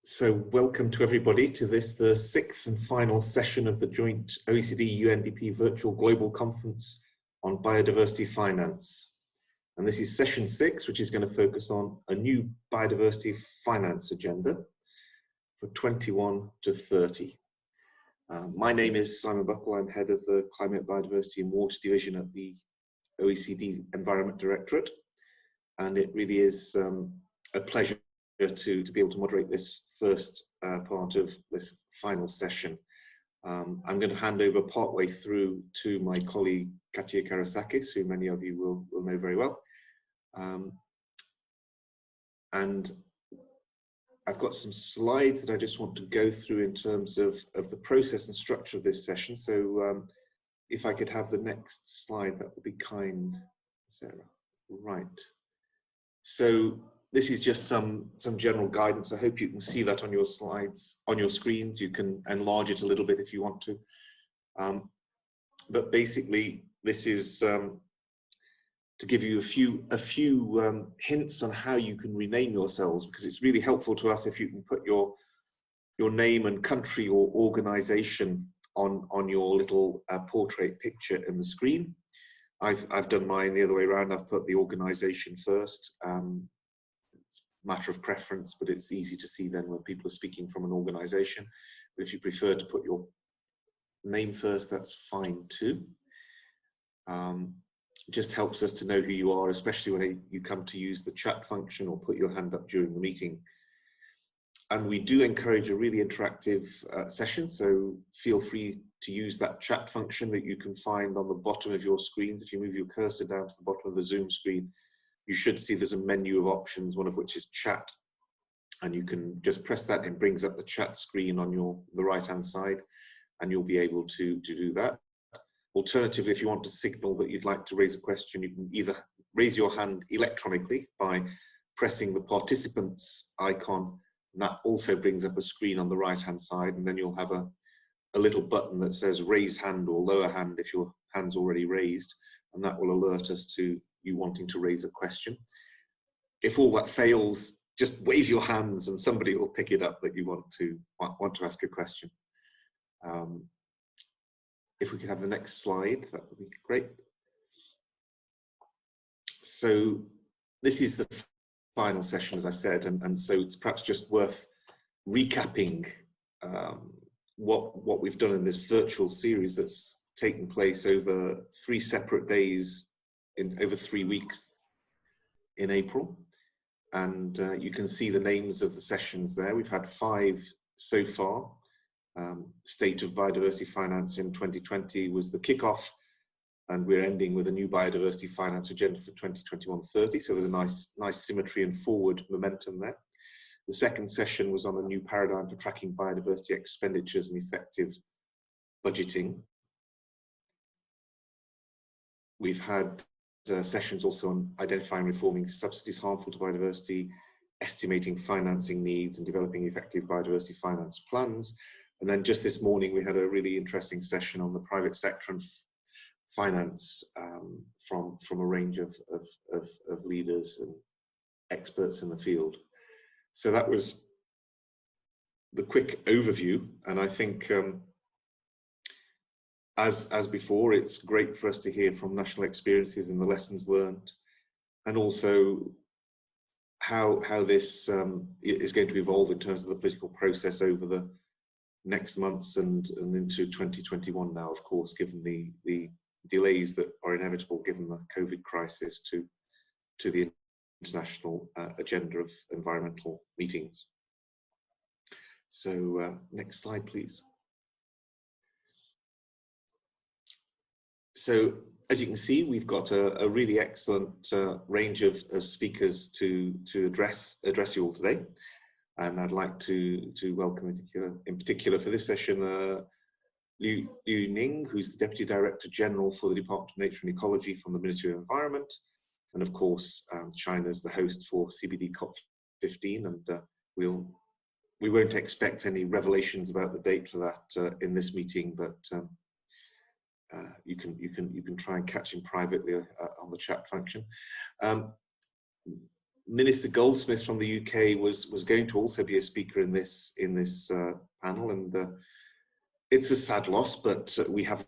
So welcome to everybody to this, the sixth and final session of the joint OECD-UNDP Virtual Global Conference on Biodiversity Finance. And this is session 6, which is going to focus on a new biodiversity finance agenda for 21 to 30. My name is Simon Buckle. I'm head of the Climate, Biodiversity and Water Division at the OECD Environment Directorate. And it really is a pleasure to be able to moderate this first part of this final session. I'm going to hand over partway through to my colleague Katia Karasakis, who many of you will know very well. And I've got some slides that I just want to go through in terms of the process and structure of this session. So if I could have the next slide, that would be kind, Sarah. Right. So this is just some general guidance. I hope you can see that on your slides, on your screens. You can enlarge it a little bit if you want to. But basically, this is to give you a few hints on how you can rename yourselves, because it's really helpful to us if you can put your name and country or organization on your little portrait picture in the screen. I've done mine the other way around. I've put the organization first. Matter of preference, but it's easy to see then when people are speaking from an organization. But if you prefer to put your name first, that's fine too. Just helps us to know who you are, especially when you come to use the chat function or put your hand up during the meeting. And we do encourage a really interactive session, so feel free to use that chat function that you can find on the bottom of your screens. If you move your cursor down to the bottom of the Zoom screen, you should see there's a menu of options, one of which is chat, and you can just press that. It brings up the chat screen on the right hand side, and you'll be able to do that. Alternatively, if you want to signal that you'd like to raise a question, you can either raise your hand electronically by pressing the participants icon, and that also brings up a screen on the right hand side, and then you'll have a little button that says raise hand or lower hand if your hand's already raised, and that will alert us to you wanting to raise a question. If all that fails, just wave your hands and somebody will pick it up that you want to ask a question. If we could have the next slide, that would be great. So this is the final session, as I said, and so it's perhaps just worth recapping what we've done in this virtual series that's taken place over 3 separate days over 3 weeks in April. And you can see the names of the sessions there. We've had 5 so far. State of Biodiversity Finance in 2020 was the kickoff, and we're ending with a new biodiversity finance agenda for 2021-30. So there's a nice symmetry and forward momentum there. The second session was on a new paradigm for tracking biodiversity expenditures and effective budgeting. We've had sessions also on identifying and reforming subsidies harmful to biodiversity, estimating financing needs, and developing effective biodiversity finance plans. And then just this morning, we had a really interesting session on the private sector and finance from a range of leaders and experts in the field. So that was the quick overview, and I think as before, it's great for us to hear from national experiences and the lessons learned, and also how this is going to evolve in terms of the political process over the next months and into 2021 now, of course, given the delays that are inevitable given the COVID crisis to the international agenda of environmental meetings. So next slide, please. So as you can see, we've got a really excellent range of speakers to address you all today. And I'd like to welcome in particular for this session, Liu Ning, who's the Deputy Director General for the Department of Nature and Ecology from the Ministry of Environment. And of course, China's the host for CBD COP15, and we won't expect any revelations about the date for that in this meeting, but you can try and catch him privately on the chat function. Minister Goldsmith from the UK was going to also be a speaker in this panel, and it's a sad loss, but we have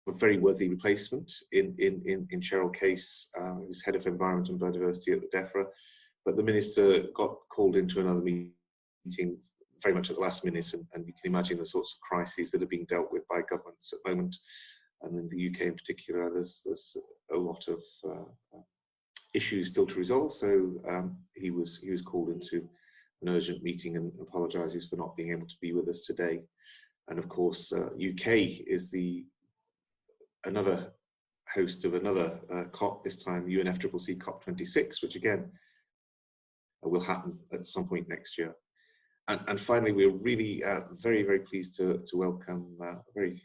a very worthy replacement in Cheryl Case, who's head of environment and biodiversity at the DEFRA. But the minister got called into another meeting very much at the last minute, and you can imagine the sorts of crises that are being dealt with by governments at the moment, and in the UK in particular, there's a lot of issues still to resolve. So he was called into an urgent meeting and apologises for not being able to be with us today. And of course, UK is another host of another COP, this time UNFCCC COP26, which again will happen at some point next year. And finally, we're really very, very pleased to welcome a very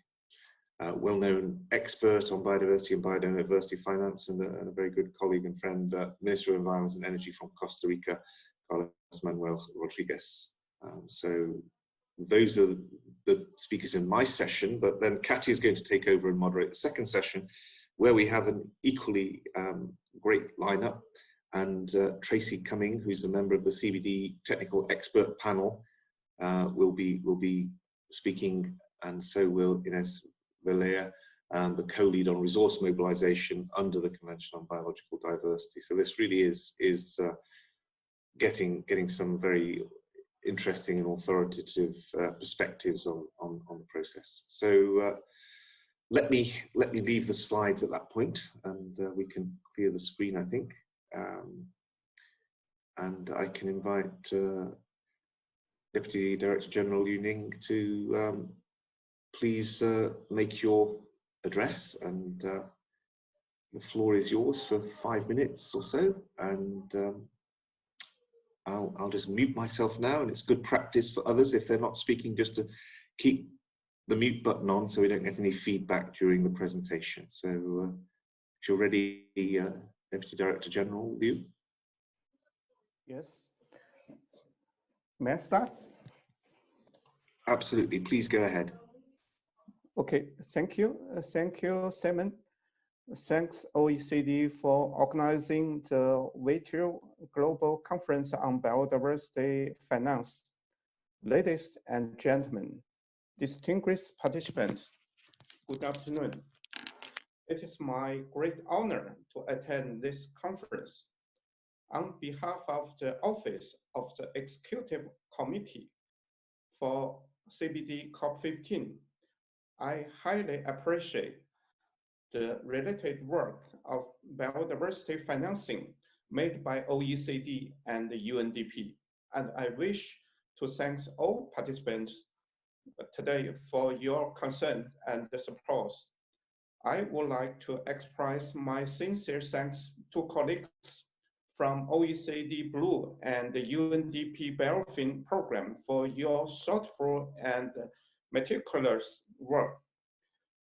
well-known expert on biodiversity and biodiversity finance, and a very good colleague and friend, Minister of Environment and Energy from Costa Rica, Carlos Manuel Rodriguez. So those are the speakers in my session, but then Katia is going to take over and moderate the second session, where we have an equally great lineup. And Tracy Cumming, who's a member of the CBD Technical Expert Panel, will be speaking, and so will Ines Velea, the co-lead on resource mobilization under the Convention on Biological Diversity. So this really is getting some very interesting and authoritative perspectives on the process. So let me leave the slides at that point, and we can clear the screen, I think. And I can invite Deputy Director General Yu Ning to please make your address, and the floor is yours for 5 minutes or so. And I'll just mute myself now, and it's good practice for others if they're not speaking, just to keep the mute button on so we don't get any feedback during the presentation. So if you're ready, Deputy Director General, Liu. Yes. May I start? Absolutely, please go ahead. Okay, thank you. Thank you, Simon. Thanks OECD for organizing the virtual global conference on biodiversity finance. Ladies and gentlemen, distinguished participants, good afternoon. It is my great honor to attend this conference. On behalf of the Office of the Executive Committee for CBD COP15, I highly appreciate the related work of biodiversity financing made by OECD and the UNDP. And I wish to thank all participants today for your concern and support. I would like to express my sincere thanks to colleagues from OECD Blue and the UNDP Biofin program for your thoughtful and meticulous work.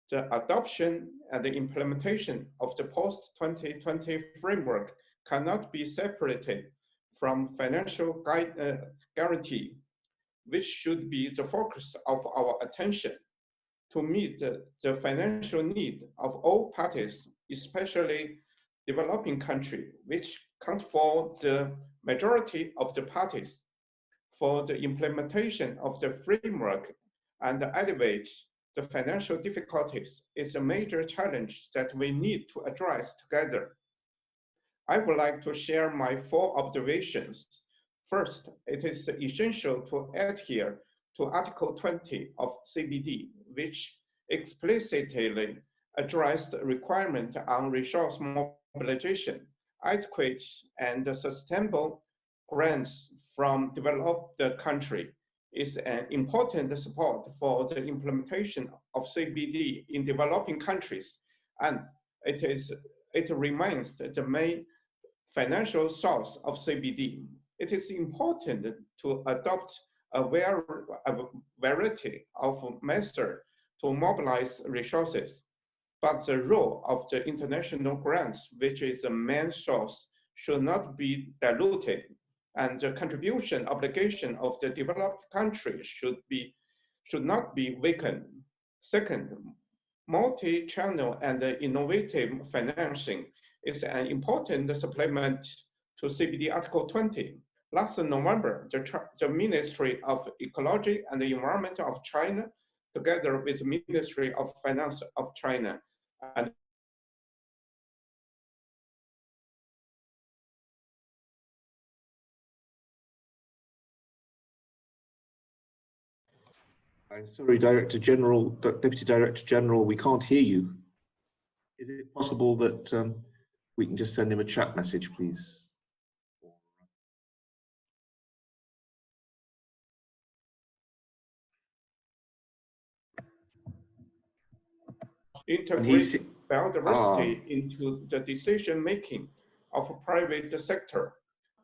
The adoption and the implementation of the post-2020 framework cannot be separated from financial guarantee, which should be the focus of our attention to meet the financial need of all parties, especially developing countries, which count for the majority of the parties. For the implementation of the framework and elevate the financial difficulties is a major challenge that we need to address together. I would like to share my 4 observations. First, it is essential to adhere to Article 20 of CBD, which explicitly addressed the requirement on resource mobilization, adequate and sustainable grants from developed country is an important support for the implementation of CBD in developing countries, and it remains the main financial source of CBD. It is important to adopt a variety of methods to mobilize resources, but the role of the international grants, which is the main source, should not be diluted, and the contribution obligation of the developed countries should not be weakened. Second, multi-channel and innovative financing is an important supplement to CBD Article 20. Last November, the Ministry of Ecology and the Environment of China, together with the Ministry of Finance of China, and I'm sorry, Deputy Director General, we can't hear you. Is it possible that we can just send him a chat message, please? integrate biodiversity into the decision-making of private sector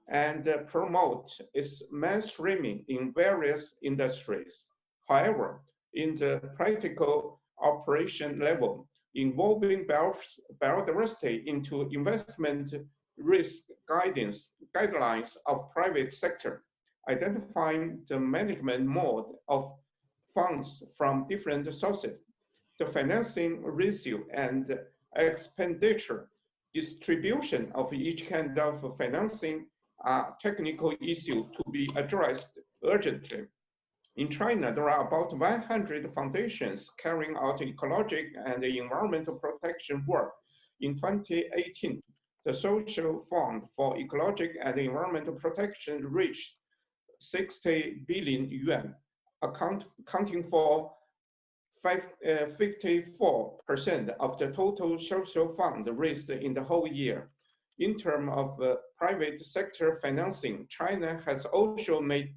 and promote its mainstreaming in various industries. However, in the practical operation level, involving biodiversity into investment risk guidelines of private sector, identifying the management mode of funds from different sources, the financing ratio and expenditure distribution of each kind of financing are technical issues to be addressed urgently. In China, there are about 100 foundations carrying out ecological and environmental protection work. In 2018, the Social Fund for Ecological and Environmental Protection reached 60 billion yuan, accounting for 54% of the total social fund raised in the whole year. In terms of private sector financing, China has also made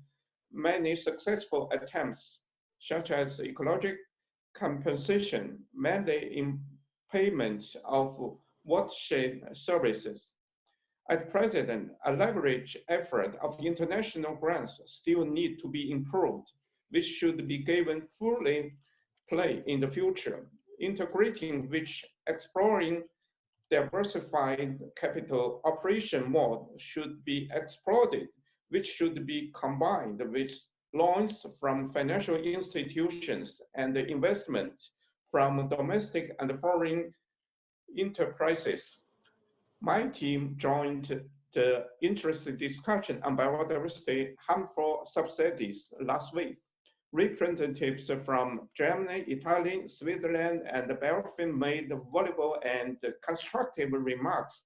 many successful attempts, such as ecological compensation, mainly in payment of watershed services. At present, a leverage effort of international grants still need to be improved, which should be given fully play in the future, integrating which exploring diversified capital operation mode should be exploited, which should be combined with loans from financial institutions and investment from domestic and foreign enterprises. My team joined the interesting discussion on biodiversity harmful subsidies last week. Representatives from Germany, Italy, Switzerland, and Belgium made valuable and constructive remarks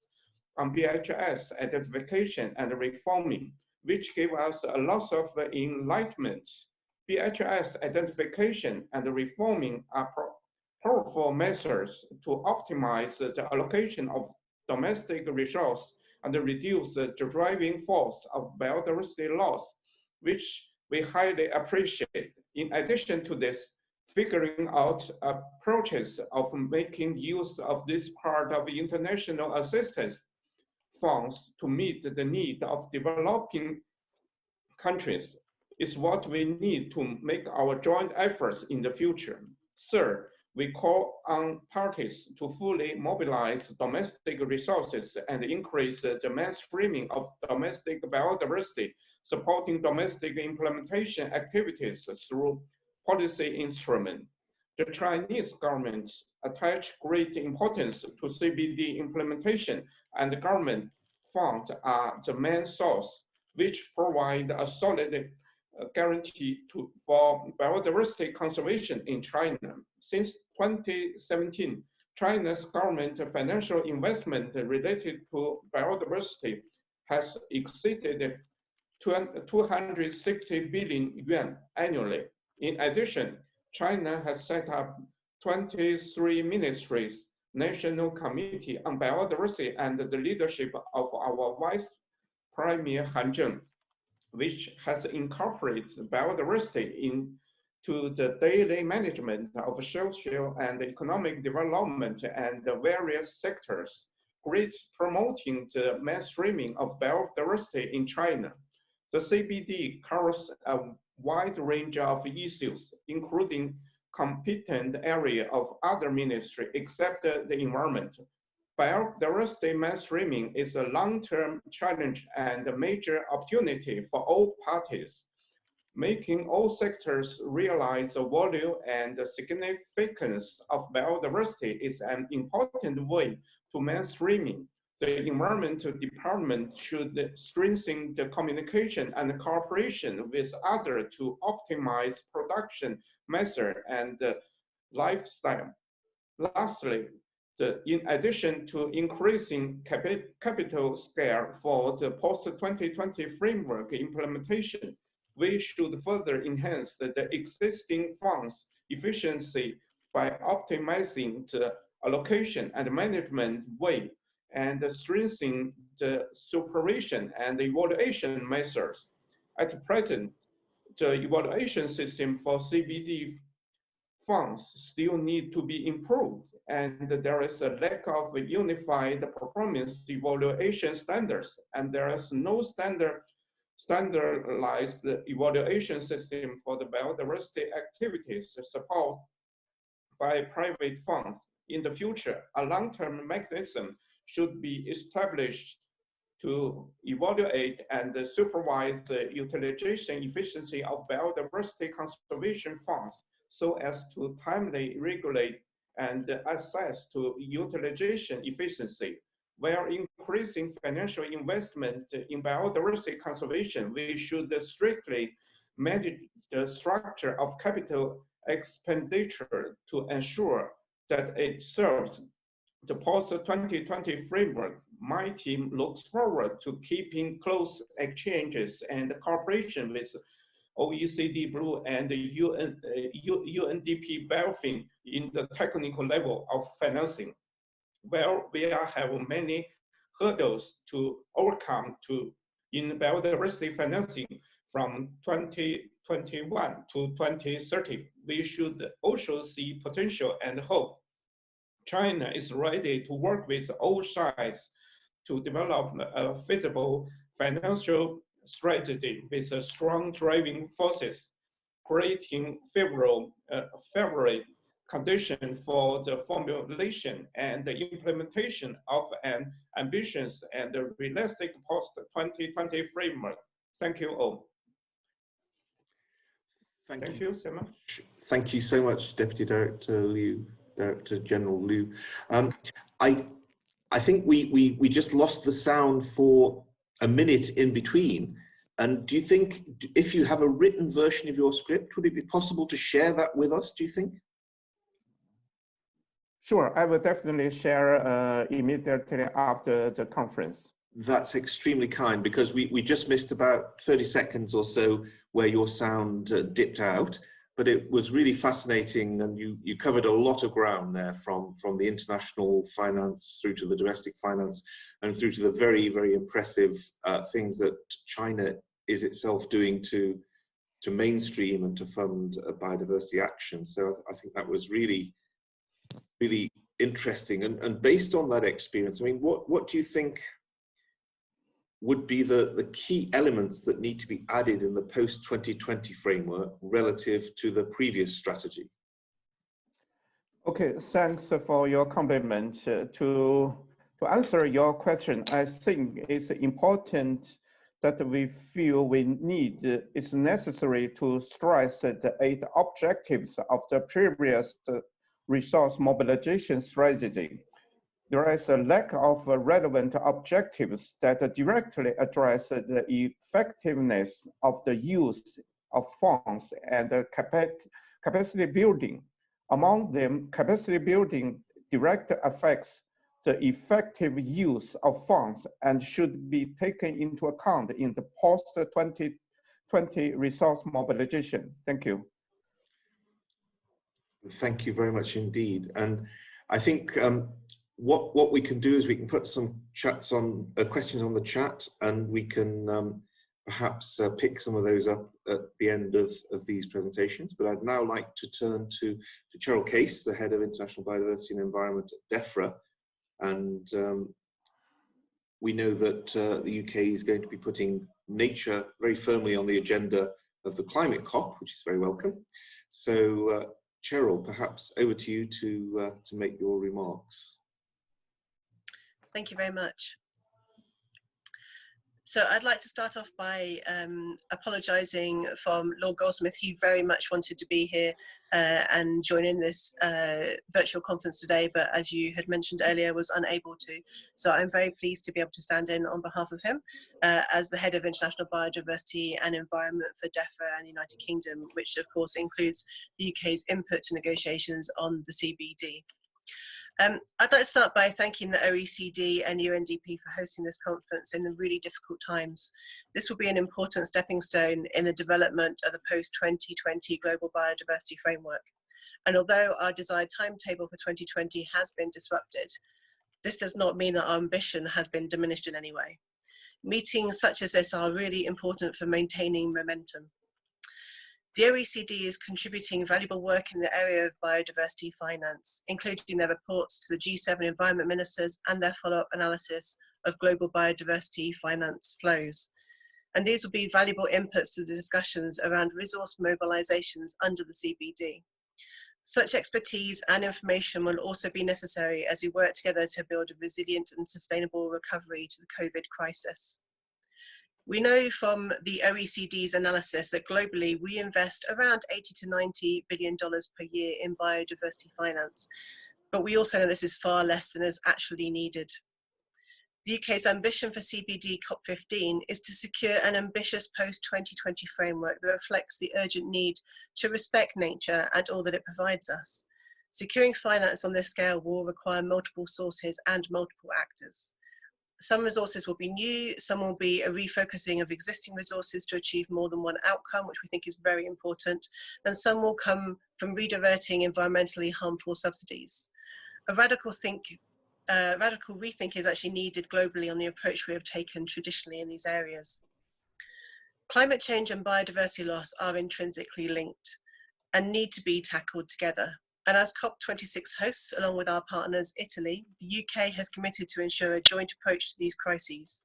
on BHS identification and reforming, which gave us a lot of enlightenment. BHS identification and reforming are powerful measures to optimize the allocation of domestic resources and reduce the driving force of biodiversity loss, which we highly appreciate. In addition to this, figuring out approaches of making use of this part of international assistance funds to meet the need of developing countries is what we need to make our joint efforts in the future. Third, we call on parties to fully mobilize domestic resources and increase the mainstreaming of domestic biodiversity, supporting domestic implementation activities through policy instruments. The Chinese government attach great importance to CBD implementation, and the government funds are the main source, which provide a solid guarantee for biodiversity conservation in China. Since 2017, China's government financial investment related to biodiversity has exceeded 260 billion yuan annually. In addition, China has set up 23 ministries, National Committee on Biodiversity, and the leadership of our Vice Premier Han Zheng, which has incorporated biodiversity into the daily management of social and economic development and the various sectors, great promoting the mainstreaming of biodiversity in China. The CBD covers a wide range of issues, including competent area of other ministries except the environment. Biodiversity mainstreaming is a long-term challenge and a major opportunity for all parties. Making all sectors realize the value and the significance of biodiversity is an important way to mainstreaming the Environment Department should strengthen the communication and cooperation with others to optimize production method and lifestyle. Lastly, in addition to increasing capital scale for the post-2020 framework implementation, we should further enhance the existing funds efficiency by optimizing the allocation and management way and strengthening the supervision and evaluation methods. At present, the evaluation system for CBD funds still need to be improved, and there is a lack of unified performance evaluation standards, and there is no standardized evaluation system for the biodiversity activities supported by private funds. In the future, a long-term mechanism should be established to evaluate and supervise the utilization efficiency of biodiversity conservation funds so as to timely regulate and assess to utilization efficiency. While increasing financial investment in biodiversity conservation, we should strictly manage the structure of capital expenditure to ensure that it serves the post-2020 framework. My team looks forward to keeping close exchanges and cooperation with OECD Blue and UNDP BioFin in the technical level of financing. Where we have many hurdles to overcome in biodiversity financing from 2021 to 2030, we should also see potential and hope. China is ready to work with all sides to develop a feasible financial strategy with a strong driving forces, creating favorable condition for the formulation and the implementation of an ambitious and realistic post-2020 framework. Thank you all. Thank you so much. Thank you so much, Deputy Director Liu, Director General Liu. I think we just lost the sound for a minute in between. And do you think, if you have a written version of your script, would it be possible to share that with us, do you think? Sure, I will definitely share immediately after the conference. That's extremely kind, because we just missed about 30 seconds or so where your sound dipped out, but it was really fascinating, and you covered a lot of ground there, from the international finance through to the domestic finance and through to the very, very impressive things that China is itself doing to mainstream and to fund biodiversity action. So I think that was really, really interesting. And based on that experience, I mean, what do you think would be the key elements that need to be added in the post-2020 framework relative to the previous strategy? Okay, thanks for your compliment. To answer your question, I think it's important that we feel it's necessary to stress the 8 objectives of the previous resource mobilization strategy. There is a lack of relevant objectives that directly address the effectiveness of the use of funds and capacity building. Among them, capacity building directly affects the effective use of funds and should be taken into account in the post-2020 resource mobilization. Thank you. Thank you very much indeed. And I think what we can do is we can put some questions on the chat, and we can perhaps pick some of those up at the end of these presentations. But I'd now like to turn to Cheryl Case, the Head of International Biodiversity and Environment at DEFRA. And we know that the UK is going to be putting nature very firmly on the agenda of the climate COP, which is very welcome. So Cheryl, perhaps over to you to make your remarks. Thank you very much. So I'd like to start off by apologising from Lord Goldsmith. He very much wanted to be here and join in this virtual conference today, but as you had mentioned earlier, was unable to. So I'm very pleased to be able to stand in on behalf of him as the Head of International Biodiversity and Environment for DEFRA and the United Kingdom, which of course includes the UK's input to negotiations on the CBD. I'd like to start by thanking the OECD and UNDP for hosting this conference in really difficult times. This will be an important stepping stone in the development of the post-2020 Global Biodiversity Framework. And although our desired timetable for 2020 has been disrupted, this does not mean that our ambition has been diminished in any way. Meetings such as this are really important for maintaining momentum. The OECD is contributing valuable work in the area of biodiversity finance, including their reports to the G7 environment ministers and their follow-up analysis of global biodiversity finance flows. And these will be valuable inputs to the discussions around resource mobilizations under the CBD. Such expertise and information will also be necessary as we work together to build a resilient and sustainable recovery to the COVID crisis. We know from the OECD's analysis that globally we invest around $80 to $90 billion per year in biodiversity finance, but we also know this is far less than is actually needed. The UK's ambition for CBD COP15 is to secure an ambitious post-2020 framework that reflects the urgent need to respect nature and all that it provides us. Securing finance on this scale will require multiple sources and multiple actors. Some resources will be new, some will be a refocusing of existing resources to achieve more than one outcome, which we think is very important, and some will come from redirecting environmentally harmful subsidies. A radical rethink is actually needed globally on the approach we have taken traditionally in these areas. Climate change and biodiversity loss are intrinsically linked and need to be tackled together. And as COP26 hosts, along with our partners Italy, the UK has committed to ensure a joint approach to these crises.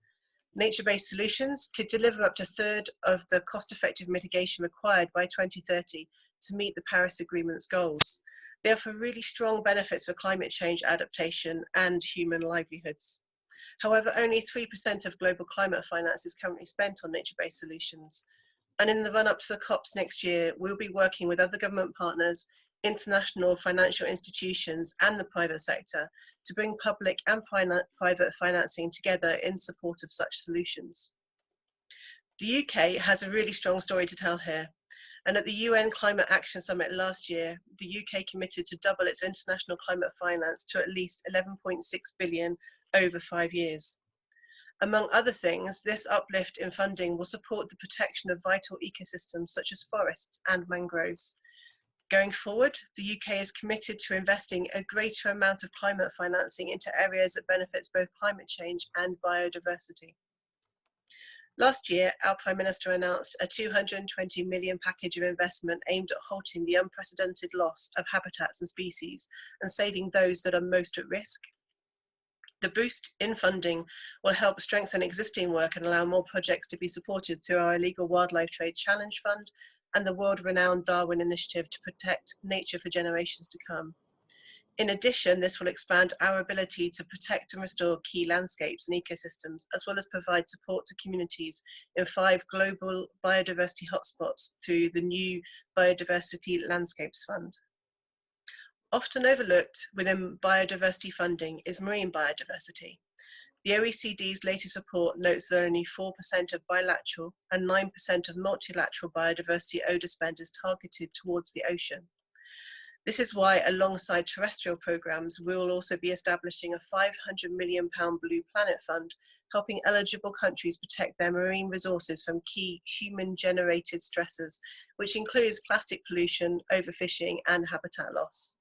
Nature-based solutions could deliver up to a third of the cost-effective mitigation required by 2030 to meet the Paris Agreement's goals. They offer really strong benefits for climate change adaptation and human livelihoods. However, only 3% of global climate finance is currently spent on nature-based solutions. And in the run-up to the COPs next year, we'll be working with other government partners, international financial institutions and the private sector to bring public and private financing together in support of such solutions. The UK has a really strong story to tell here, and at the UN Climate Action Summit last year, the UK committed to double its international climate finance to at least 11.6 billion over 5 years. Among other things, this uplift in funding will support the protection of vital ecosystems such as forests and mangroves. Going forward, the UK is committed to investing a greater amount of climate financing into areas that benefits both climate change and biodiversity. Last year, our Prime Minister announced a £220 million package of investment aimed at halting the unprecedented loss of habitats and species and saving those that are most at risk. The boost in funding will help strengthen existing work and allow more projects to be supported through our Illegal Wildlife Trade Challenge Fund and the world-renowned Darwin Initiative to protect nature for generations to come. In addition, this will expand our ability to protect and restore key landscapes and ecosystems, as well as provide support to communities in 5 global biodiversity hotspots through the new Biodiversity Landscapes Fund. Often overlooked within biodiversity funding is marine biodiversity. The OECD's latest report notes that only 4% of bilateral and 9% of multilateral biodiversity ODA spend is targeted towards the ocean. This is why, alongside terrestrial programmes, we will also be establishing a £500 million Blue Planet Fund, helping eligible countries protect their marine resources from key human-generated stressors, which includes plastic pollution, overfishing, and habitat loss.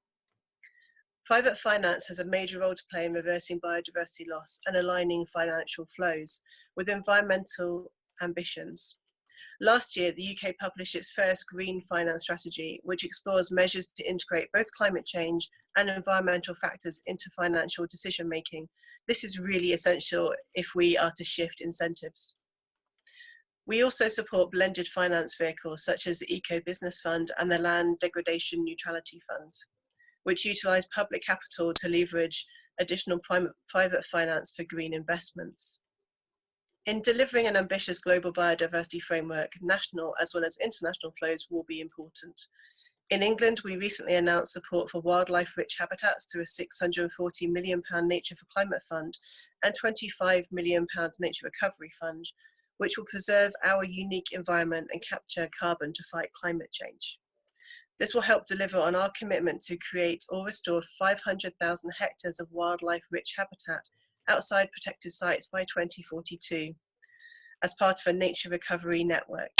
Private finance has a major role to play in reversing biodiversity loss and aligning financial flows with environmental ambitions. Last year, the UK published its first green finance strategy, which explores measures to integrate both climate change and environmental factors into financial decision-making. This is really essential if we are to shift incentives. We also support blended finance vehicles such as the Eco Business Fund and the Land Degradation Neutrality Fund, which utilise public capital to leverage additional private finance for green investments. In delivering an ambitious global biodiversity framework, national as well as international flows will be important. In England, we recently announced support for wildlife-rich habitats through a £640 million Nature for Climate Fund and £25 million Nature Recovery Fund, which will preserve our unique environment and capture carbon to fight climate change. This will help deliver on our commitment to create or restore 500,000 hectares of wildlife-rich habitat outside protected sites by 2042 as part of a nature recovery network,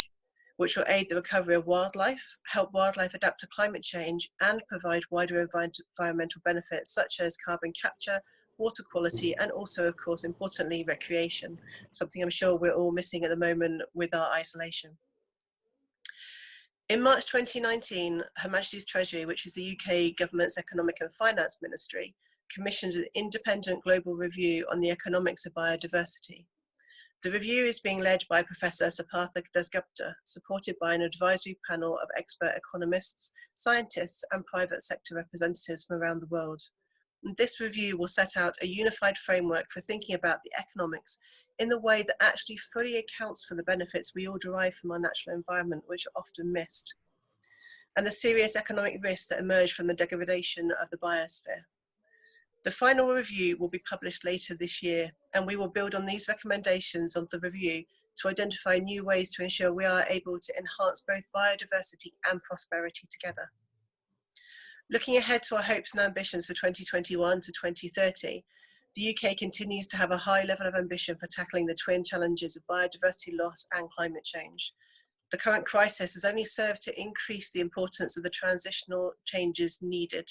which will aid the recovery of wildlife, help wildlife adapt to climate change, and provide wider environmental benefits such as carbon capture, water quality, and also, of course, importantly, recreation, something I'm sure we're all missing at the moment with our isolation. In March 2019, Her Majesty's Treasury, which is the UK government's Economic and Finance Ministry, commissioned an independent global review on the economics of biodiversity. The review is being led by Professor Sapatha Dasgupta, supported by an advisory panel of expert economists, scientists, and private sector representatives from around the world. And this review will set out a unified framework for thinking about the economics in the way that actually fully accounts for the benefits we all derive from our natural environment, which are often missed, and the serious economic risks that emerge from the degradation of the biosphere. The final review will be published later this year, and we will build on these recommendations of the review to identify new ways to ensure we are able to enhance both biodiversity and prosperity together. Looking ahead to our hopes and ambitions for 2021 to 2030, the UK continues to have a high level of ambition for tackling the twin challenges of biodiversity loss and climate change. The current crisis has only served to increase the importance of the transitional changes needed.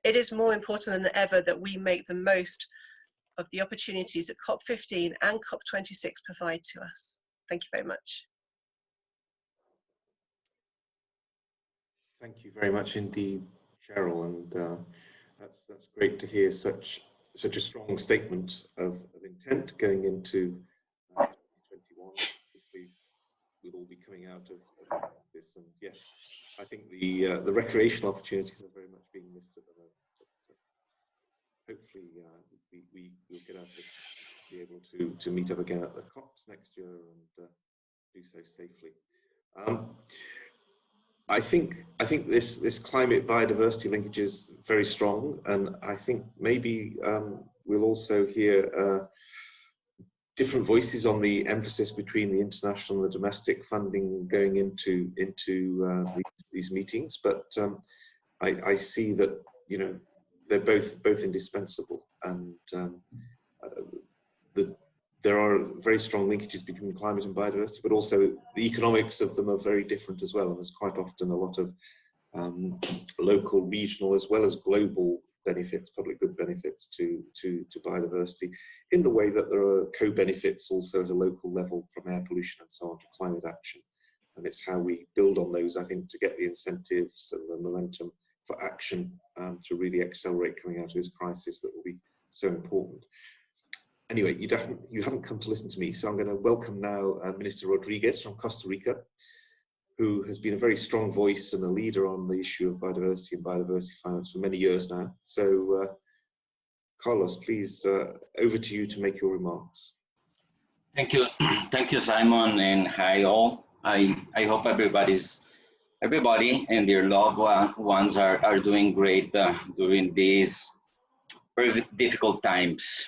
It is more important than ever that we make the most of the opportunities that COP15 and COP26 provide to us. Thank you very much. Thank you very much indeed, Cheryl, and that's great to hear such a strong statement of intent going into 2021. Hopefully, we'll all be coming out of this, and yes, I think the recreational opportunities are very much being missed at the moment. But hopefully, we'll get out to be able to meet up again at the COPs next year and do so safely. I think this climate biodiversity linkage is very strong, and I think maybe we'll also hear different voices on the emphasis between the international and the domestic funding going into these meetings. But I see that they're both indispensable, and there are very strong linkages between climate and biodiversity, but also the economics of them are very different as well. And there's quite often a lot of local, regional, as well as global benefits, public good benefits to biodiversity, in the way that there are co-benefits also at a local level from air pollution and so on to climate action. And it's how we build on those, I think, to get the incentives and the momentum for action to really accelerate coming out of this crisis that will be so important. Anyway, you haven't come to listen to me, so I'm going to welcome now Minister Rodriguez from Costa Rica, who has been a very strong voice and a leader on the issue of biodiversity and biodiversity finance for many years now. So, Carlos, please, over to you to make your remarks. Thank you, Simon, and hi all. I hope everybody and their loved ones are doing great during these very difficult times.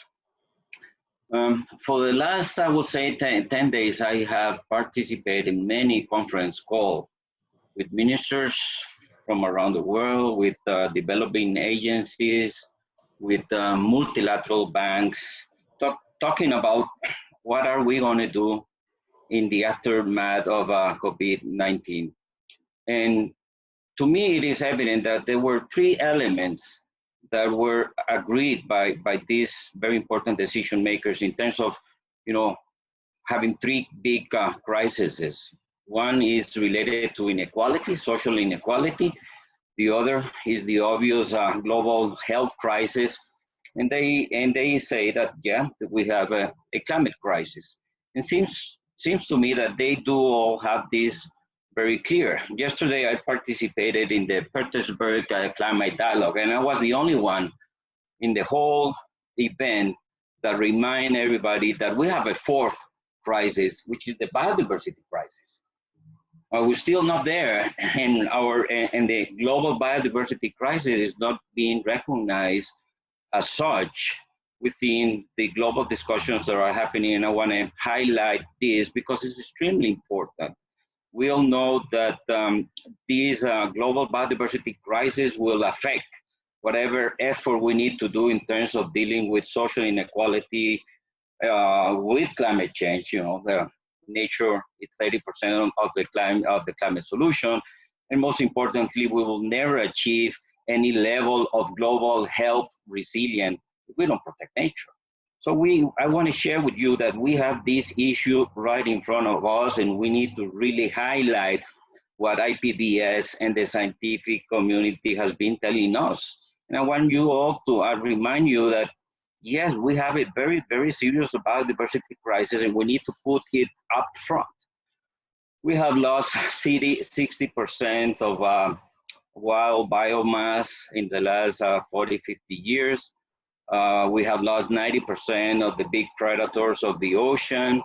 For the last, I would say, 10 days, I have participated in many conference calls with ministers from around the world, with developing agencies, with multilateral banks, talking about what are we going to do in the aftermath of COVID-19. And to me, it is evident that there were three elements that were agreed by these very important decision makers in terms of, having three big crises. One is related to inequality, social inequality. The other is the obvious global health crisis. And they say that, yeah, we have a climate crisis. And seems to me that they do all have this very clear. Yesterday, I participated in the Petersburg Climate Dialogue, and I was the only one in the whole event that remind everybody that we have a fourth crisis, which is the biodiversity crisis. We're still not there, and the global biodiversity crisis is not being recognized as such within the global discussions that are happening. And I want to highlight this because it's extremely important. We all know that this global biodiversity crisis will affect whatever effort we need to do in terms of dealing with social inequality, with climate change. You know, the nature is 30% of the climate solution, and most importantly, we will never achieve any level of global health resilience if we don't protect nature. So I want to share with you that we have this issue right in front of us, and we need to really highlight what IPBES and the scientific community has been telling us. And I want you all to remind you that yes, we have a very, very serious biodiversity crisis, and we need to put it up front. We have lost 60% of wild biomass in the last 40, 50 years. We have lost 90% of the big predators of the ocean.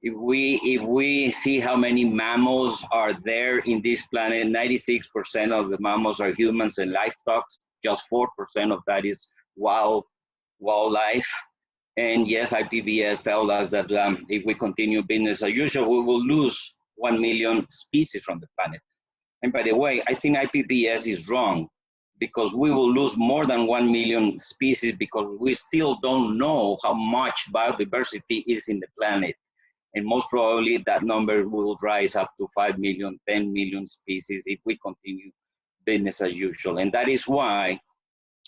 If we see how many mammals are there in this planet, 96% of the mammals are humans and livestock. Just 4% of that is wildlife. And yes, IPBES tells us that if we continue business as usual, we will lose 1 million species from the planet. And by the way, I think IPBES is wrong, because we will lose more than 1 million species because we still don't know how much biodiversity is in the planet. And most probably that number will rise up to 5 million, 10 million species if we continue business as usual. And that is why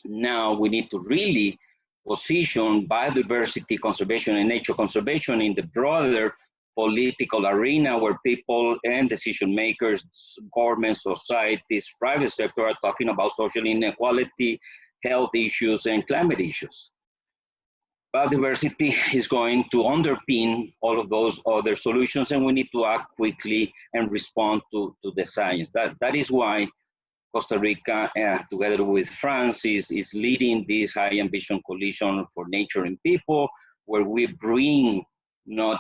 now we need to really position biodiversity conservation and nature conservation in the broader political arena, where people and decision makers, governments, societies, private sector are talking about social inequality, health issues, and climate issues. Biodiversity is going to underpin all of those other solutions, and we need to act quickly and respond to the science. That is why Costa Rica, together with France, is leading this high ambition coalition for nature and people, where we bring not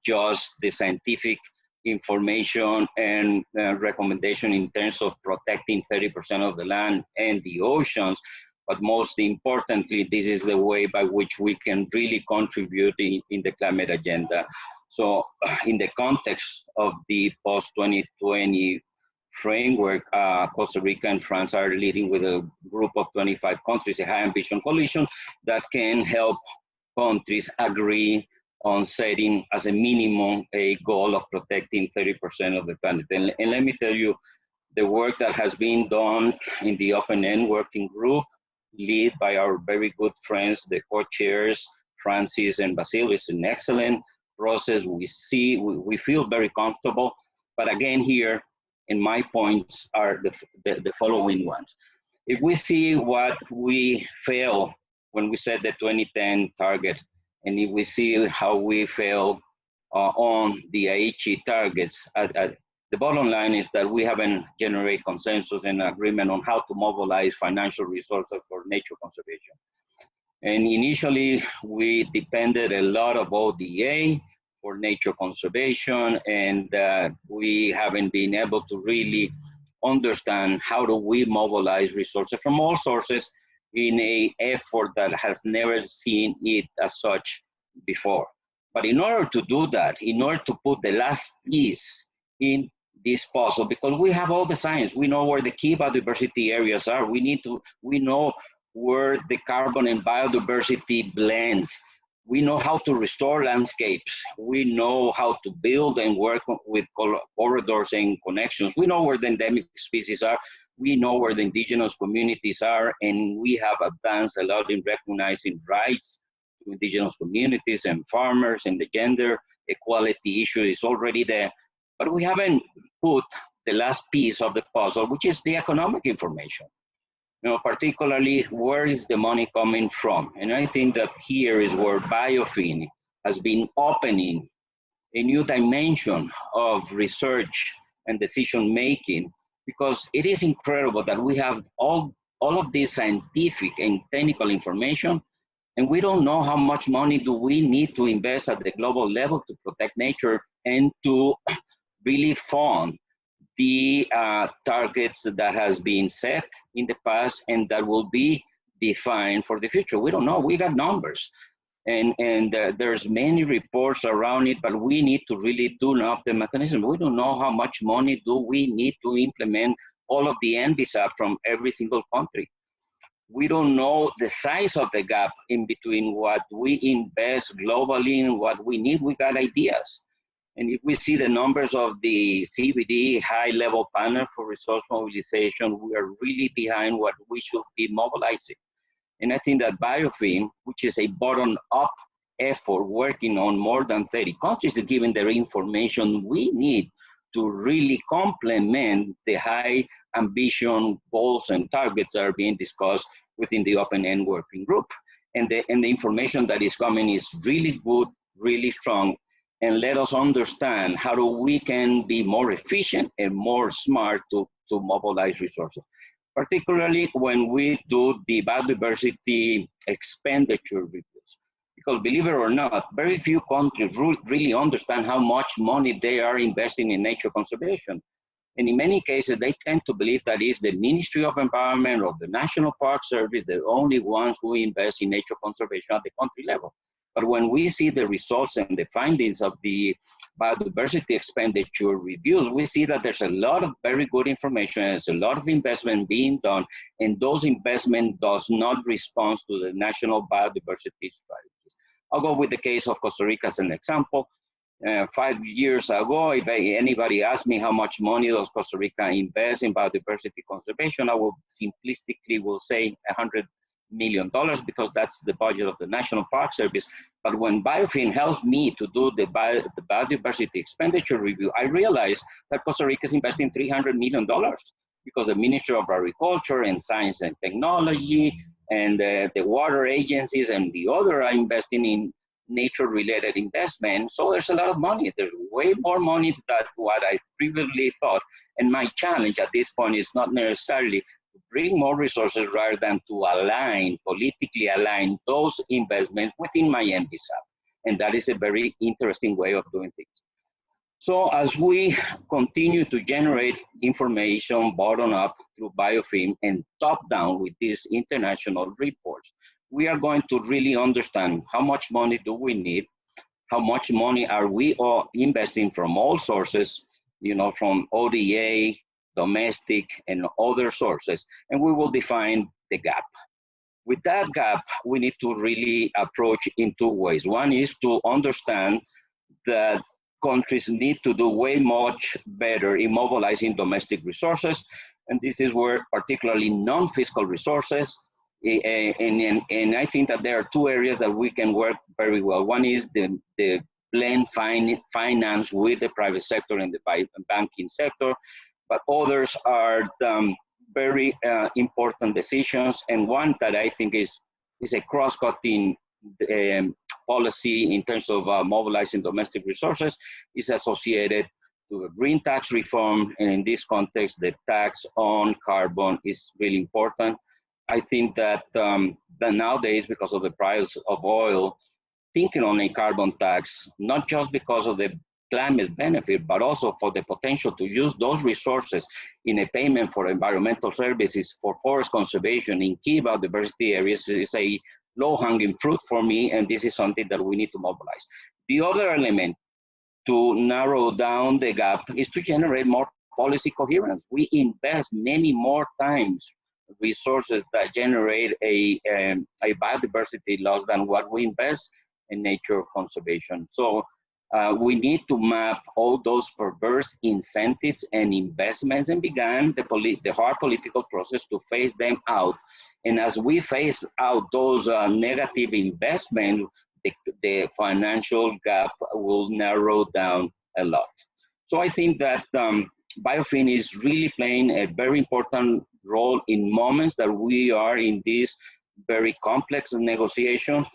just the scientific information and recommendation in terms of protecting 30% of the land and the oceans, but most importantly, this is the way by which we can really contribute in the climate agenda. So in the context of the post-2020 framework, Costa Rica and France are leading with a group of 25 countries, a high ambition coalition that can help countries agree on setting as a minimum a goal of protecting 30% of the planet. And let me tell you, the work that has been done in the open-end working group, led by our very good friends, the co-chairs, Francis and Basil, is an excellent process. We feel very comfortable. But again here, and my points are the following ones. If we see what we fail when we set the 2010 target, and if we see how we fail on the Aichi targets, the bottom line is that we haven't generated consensus and agreement on how to mobilize financial resources for nature conservation. And initially, we depended a lot of ODA for nature conservation, and we haven't been able to really understand how do we mobilize resources from all sources in an effort that has never seen it as such before. But in order to do that, in order to put the last piece in this puzzle, because we have all the science, we know where the key biodiversity areas are, we know where the carbon and biodiversity blends, we know how to restore landscapes, we know how to build and work with corridors and connections, we know where the endemic species are, we know where the indigenous communities are, and we have advanced a lot in recognizing rights to indigenous communities and farmers, and the gender equality issue is already there. But we haven't put the last piece of the puzzle, which is the economic information. You know, particularly, where is the money coming from? And I think that here is where Biofin has been opening a new dimension of research and decision making, because it is incredible that we have all of this scientific and technical information, And we don't know how much money do we need to invest at the global level to protect nature and to really fund the targets that has been set in the past and that will be defined for the future. We don't know. We got numbers, and there's many reports around it, but we need to really tune up the mechanism. We don't know how much money do we need to implement all of the NBSAP from every single country. We don't know the size of the gap in between what we invest globally and what we need. We got ideas. And if we see the numbers of the CBD high-level panel for resource mobilization, we are really behind what we should be mobilizing. And I think that Biofin, which is a bottom-up effort working on more than 30 countries, is giving the information we need to really complement the high ambition goals and targets that are being discussed within the open-end working group. And the information that is coming is really good, really strong, and let us understand how we can be more efficient and more smart to mobilize resources. Particularly when we do the biodiversity expenditure reviews. Because believe it or not, very few countries really understand how much money they are investing in nature conservation. And in many cases, they tend to believe that it's the Ministry of Environment or the National Park Service, the only ones who invest in nature conservation at the country level. But when we see the results and the findings of the biodiversity expenditure reviews, we see that there's a lot of very good information, there's a lot of investment being done, and those investment does not respond to the national biodiversity strategies. I'll go with the case of Costa Rica as an example. 5 years ago, if anybody asked me how much money does Costa Rica invest in biodiversity conservation, I will simplistically will say $100 million because that's the budget of the National Park Service. But when Biofin helps me to do the biodiversity expenditure review, I realized that Costa Rica is investing $300 million because the Ministry of Agriculture and Science and Technology and the water agencies and the other are investing in nature-related investment. So there's a lot of money. There's way more money than what I previously thought. And my challenge at this point is not necessarily to bring more resources rather than to align, politically align those investments within my NBSAP. And that is a very interesting way of doing things. So as we continue to generate information bottom up through Biofin and top down with these international reports, we are going to really understand how much money do we need, how much money are we all investing from all sources, you know, from ODA, domestic, and other sources, and we will define the gap. With that gap, we need to really approach in two ways. One is to understand that countries need to do way much better in mobilizing domestic resources, and this is where particularly non-fiscal resources, and I think that there are two areas that we can work very well. One is the blend finance with the private sector and the banking sector, but others are very important decisions. And one that I think is a cross-cutting policy in terms of mobilizing domestic resources is associated to a green tax reform. And in this context, the tax on carbon is really important. I think that, that nowadays, because of the price of oil, thinking on a carbon tax, not just because of the climate benefit, but also for the potential to use those resources in a payment for environmental services, for forest conservation in key biodiversity areas is a low-hanging fruit for me, and this is something that we need to mobilize. The other element to narrow down the gap is to generate more policy coherence. We invest many more times resources that generate a biodiversity loss than what we invest in nature conservation. So we need to map all those perverse incentives and investments and begin the hard political process to phase them out. And as we phase out those negative investments, the financial gap will narrow down a lot. So I think that Biofin is really playing a very important role in moments that we are in these very complex negotiations.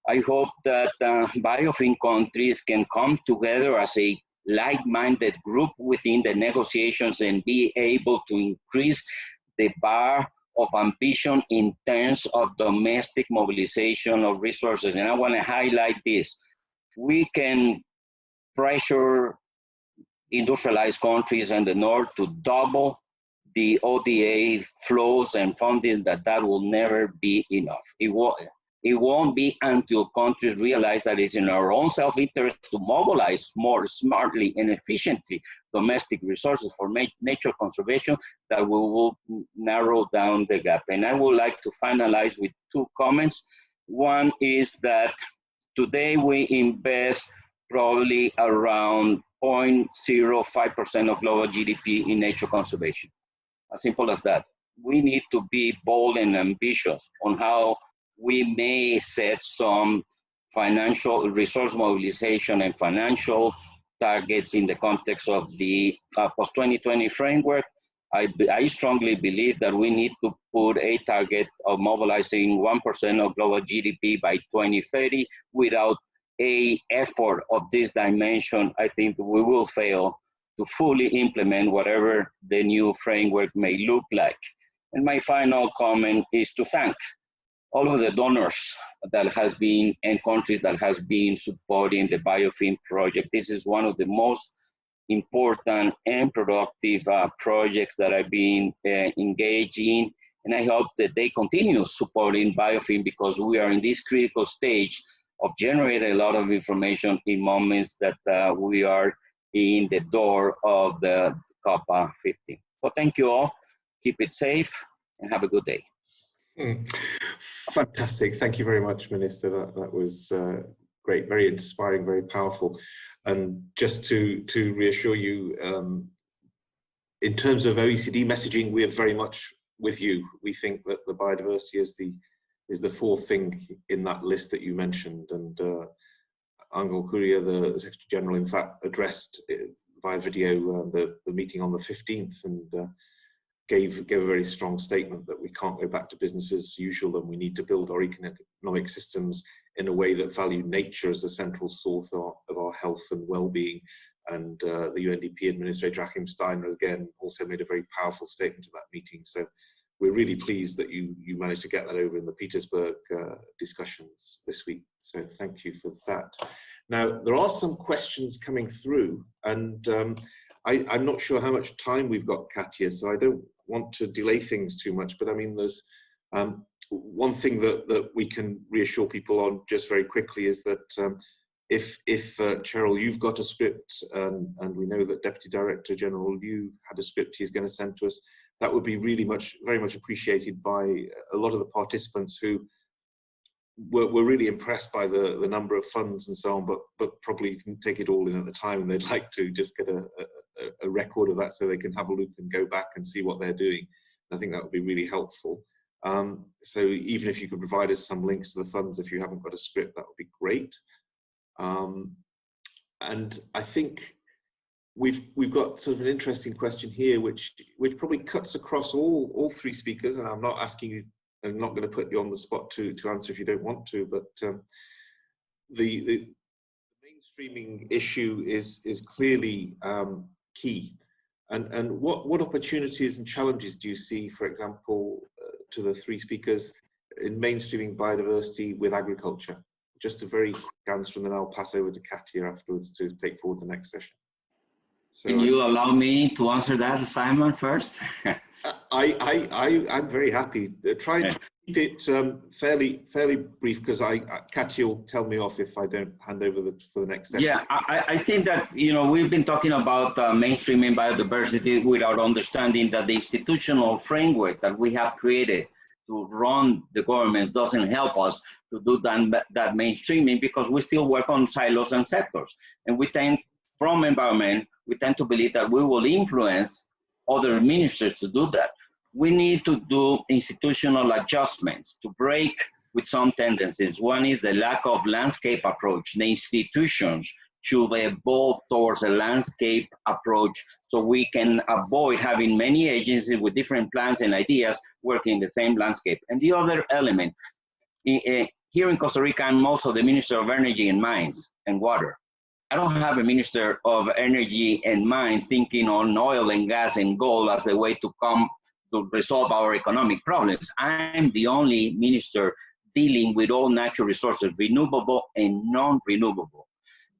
I hope that Biofin countries can come together as a like-minded group within the negotiations and be able to increase the bar of ambition in terms of domestic mobilization of resources. And I want to highlight this. We can pressure industrialized countries in the north to double the ODA flows and funding, that will never be enough. It won't be until countries realize that it's in our own self-interest to mobilize more smartly and efficiently domestic resources for nature conservation that we will narrow down the gap. And I would like to finalize with two comments. One is that today we invest probably around 0.05% of global GDP in nature conservation. As simple as that. We need to be bold and ambitious on how we may set some financial resource mobilization and financial targets in the context of the post-2020 framework. I strongly believe that we need to put a target of mobilizing 1% of global GDP by 2030. Without an effort of this dimension, I think we will fail to fully implement whatever the new framework may look like. And my final comment is to thank all of the donors that has been and countries that has been supporting the biofilm project. This is one of the most important and productive projects that I've been engaged in. And I hope that they continue supporting biofilm, because we are in this critical stage of generating a lot of information in moments that we are in the door of the COP15. So thank you all. Keep it safe and have a good day. Fantastic. Thank you very much, Minister. That was great, very inspiring, very powerful. And just to reassure you, in terms of OECD messaging, we are very much with you. We think that the biodiversity is the fourth thing in that list that you mentioned. And Angel Curia, the Secretary General, in fact, addressed via video the meeting on the 15th and gave a very strong statement that we can't go back to business as usual, and we need to build our economic systems in a way that value nature as the central source of our health and well-being. And the UNDP Administrator Achim Steiner, again, also made a very powerful statement at that meeting. So we're really pleased that you managed to get that over in the Petersburg discussions this week. So thank you for that. Now, there are some questions coming through, and I'm not sure how much time we've got, Katia, so I don't want to delay things too much, but I mean, there's one thing that we can reassure people on just very quickly is that if Cheryl, you've got a script, and we know that Deputy Director General Liu had a script he's going to send to us, that would be really very much appreciated by a lot of the participants who were really impressed by the number of funds and so on, but probably didn't take it all in at the time, and they'd like to just get a record of that so they can have a look and go back and see what they're doing. And I think that would be really helpful. So even if you could provide us some links to the funds if you haven't got a script, that would be great. And I think we've got sort of an interesting question here, which probably cuts across all three speakers, and I'm not asking you, I'm not going to put you on the spot to answer if you don't want to, but the mainstreaming issue is clearly key. And what opportunities and challenges do you see, for example, to the three speakers in mainstreaming biodiversity with agriculture? Just a very quick answer, and then I'll pass over to Katia afterwards to take forward the next session. So, can you allow me to answer that, Simon, first? I'm very happy. Try to keep it fairly brief, because Katia will tell me off if I don't hand over for the next session. Yeah, I think that, you know, we've been talking about mainstreaming biodiversity without understanding that the institutional framework that we have created to run the governments doesn't help us to do that mainstreaming, because we still work on silos and sectors. And we tend, from environment, we tend to believe that we will influence other ministers to do that. We need to do institutional adjustments to break with some tendencies. One is the lack of landscape approach. The institutions should evolve towards a landscape approach so we can avoid having many agencies with different plans and ideas working in the same landscape. And the other element, here in Costa Rica, I'm also the Minister of Energy and Mines and Water. I don't have a Minister of Energy and Mines thinking on oil and gas and gold as a way to come to resolve our economic problems. I'm the only minister dealing with all natural resources, renewable and non-renewable.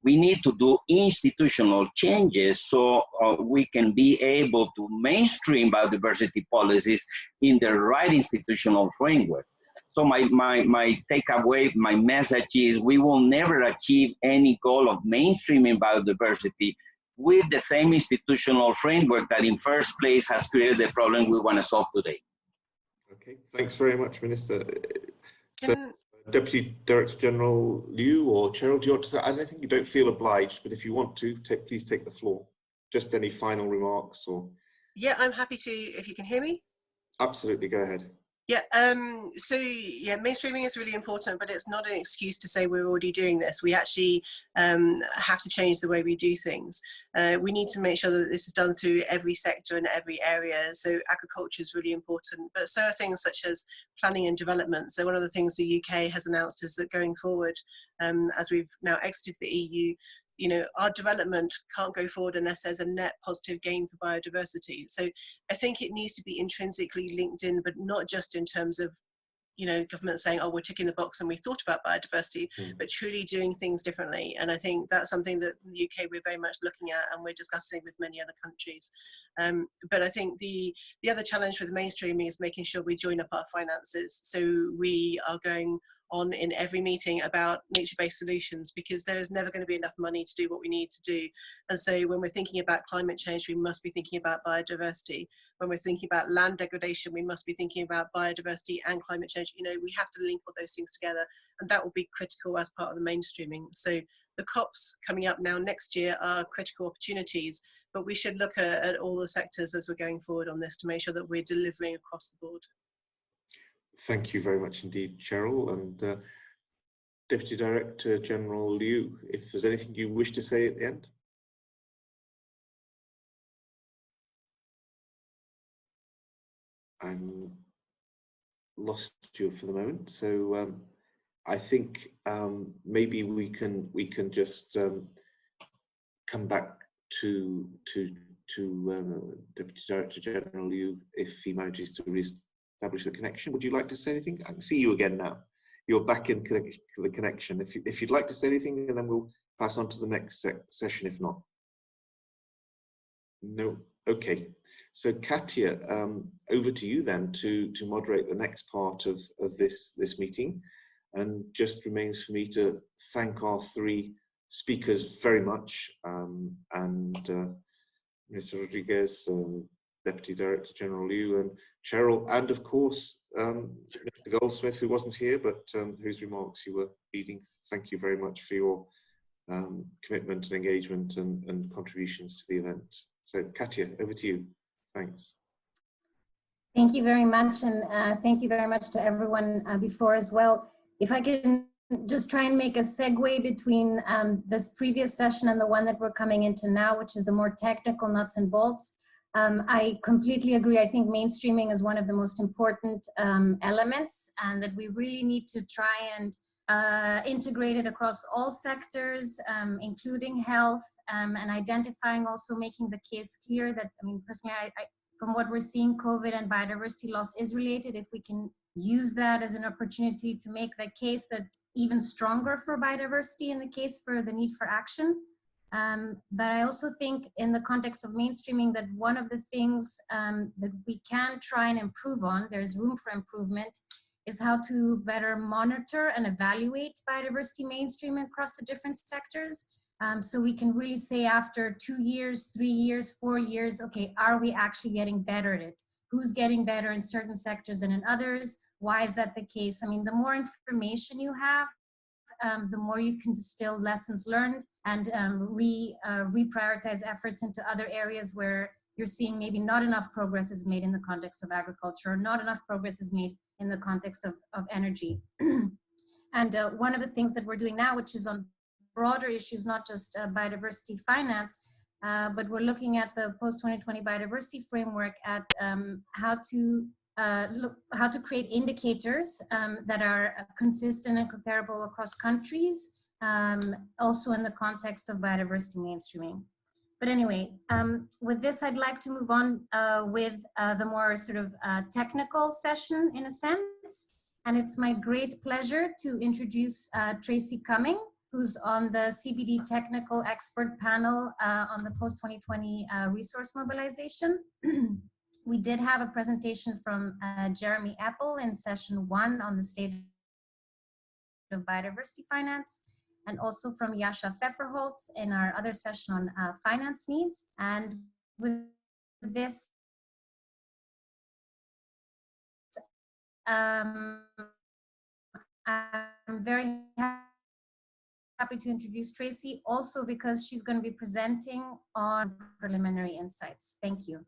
We need to do institutional changes so we can be able to mainstream biodiversity policies in the right institutional framework. So my takeaway, my message is we will never achieve any goal of mainstreaming biodiversity with the same institutional framework that in first place has created the problem we want to solve today. Okay, thanks very much, Minister. So, Deputy Director General Liu or Cheryl, do you want to say? I don't think you don't feel obliged, but if you want to, please take the floor. Just any final remarks or? Yeah, I'm happy to, if you can hear me. Absolutely, go ahead. Yeah, so yeah, mainstreaming is really important, but it's not an excuse to say we're already doing this. We actually have to change the way we do things. We need to make sure that this is done through every sector and every area. So agriculture is really important, but so are things such as planning and development. So one of the things the UK has announced is that going forward, as we've now exited the EU, you know, our development can't go forward unless there's a net positive gain for biodiversity. So I think it needs to be intrinsically linked in, but not just in terms of, you know, government saying, oh, we're ticking the box and we thought about biodiversity, but truly doing things differently. And I think that's something that in the UK we're very much looking at and we're discussing with many other countries. But I think the other challenge with mainstreaming is making sure we join up our finances. So we are going on in every meeting about nature-based solutions, because there is never going to be enough money to do what we need to do. And so when we're thinking about climate change, we must be thinking about biodiversity. When we're thinking about land degradation, we must be thinking about biodiversity and climate change. You know, we have to link all those things together, and that will be critical as part of the mainstreaming. So the COPs coming up now next year are critical opportunities, but we should look at all the sectors as we're going forward on this to make sure that we're delivering across the board. Thank you very much indeed, Cheryl. And Deputy Director General Liu, if there's anything you wish to say at the end. I'm lost you for the moment, so I think maybe we can just come back to Deputy Director General Liu if he manages to establish the connection. Would you like to say anything? I can see you again now. You're back in the connection. If you'd like to say anything, and then we'll pass on to the next session if not. No. Okay. So Katia, over to you then to moderate the next part of this meeting. And just remains for me to thank our three speakers very much, and Mr. Rodriguez, Deputy Director General Liu, and Cheryl, and of course Mr. Goldsmith, who wasn't here but whose remarks you were reading. Thank you very much for your commitment and engagement and contributions to the event. So Katia, over to you. Thanks. Thank you very much, and thank you very much to everyone before as well. If I can just try and make a segue between this previous session and the one that we're coming into now, which is the more technical nuts and bolts. I completely agree. I think mainstreaming is one of the most important elements, and that we really need to try and integrate it across all sectors, including health, and identifying, also making the case clear that, I mean, personally, from what we're seeing, COVID and biodiversity loss is related. If we can use that as an opportunity to make the case that even stronger for biodiversity in the case for the need for action. But I also think in the context of mainstreaming that one of the things that we can try and improve on, there's room for improvement, is how to better monitor and evaluate biodiversity mainstreaming across the different sectors. So we can really say after 2 years, 3 years, 4 years, okay, are we actually getting better at it? Who's getting better in certain sectors than in others? Why is that the case? I mean, the more information you have, the more you can distill lessons learned and reprioritize efforts into other areas where you're seeing maybe not enough progress is made in the context of agriculture, or not enough progress is made in the context of energy. And one of the things that we're doing now, which is on broader issues, not just biodiversity finance, but we're looking at the post-2020 biodiversity framework at how to create indicators that are consistent and comparable across countries, also in the context of biodiversity mainstreaming. But anyway, with this, I'd like to move on with the more sort of technical session in a sense. And it's my great pleasure to introduce Tracy Cumming, who's on the CBD Technical Expert Panel on the post-2020 resource mobilization. We did have a presentation from Jeremy Apple in session 1 on the state of biodiversity finance, and also from Jascha Pfefferholz in our other session on finance needs. And with this, I'm very happy to introduce Tracy, also because she's going to be presenting on preliminary insights. Thank you.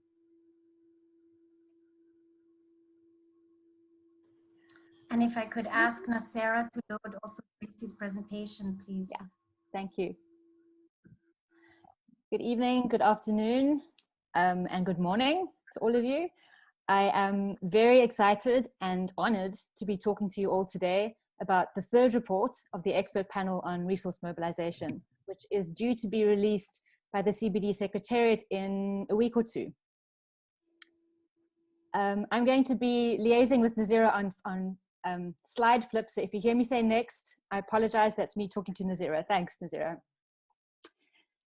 And if I could ask Nasera to load also Tracy's presentation, please. Yeah, thank you. Good evening, good afternoon, and good morning to all of you. I am very excited and honored to be talking to you all today about the third report of the expert panel on resource mobilization, which is due to be released by the CBD Secretariat in a week or two. I'm going to be liaising with Nazira on slide flip, so if you hear me say next, I apologize, that's me talking to Nazira. Thanks, Nazira.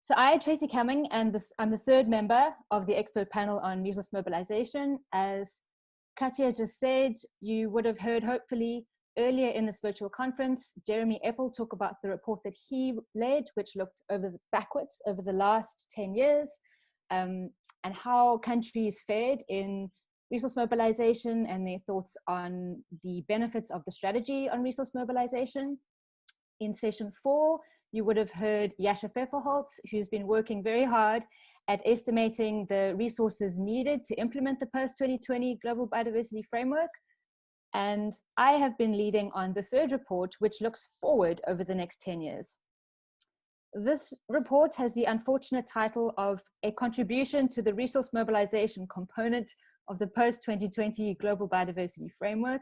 So Tracy Cumming, and I'm the third member of the expert panel on resource mobilization. As Katja just said, you would have heard hopefully earlier in this virtual conference, Jeremy Apple talk about the report that he led, which looked backwards over the last 10 years, and how countries fared in resource mobilization and their thoughts on the benefits of the strategy on resource mobilization. In session 4, you would have heard Jascha Pfefferholz, who's been working very hard at estimating the resources needed to implement the post-2020 global biodiversity framework. And I have been leading on the third report, which looks forward over the next 10 years. This report has the unfortunate title of A Contribution to the Resource Mobilization Component of the Post-2020 Global Biodiversity Framework,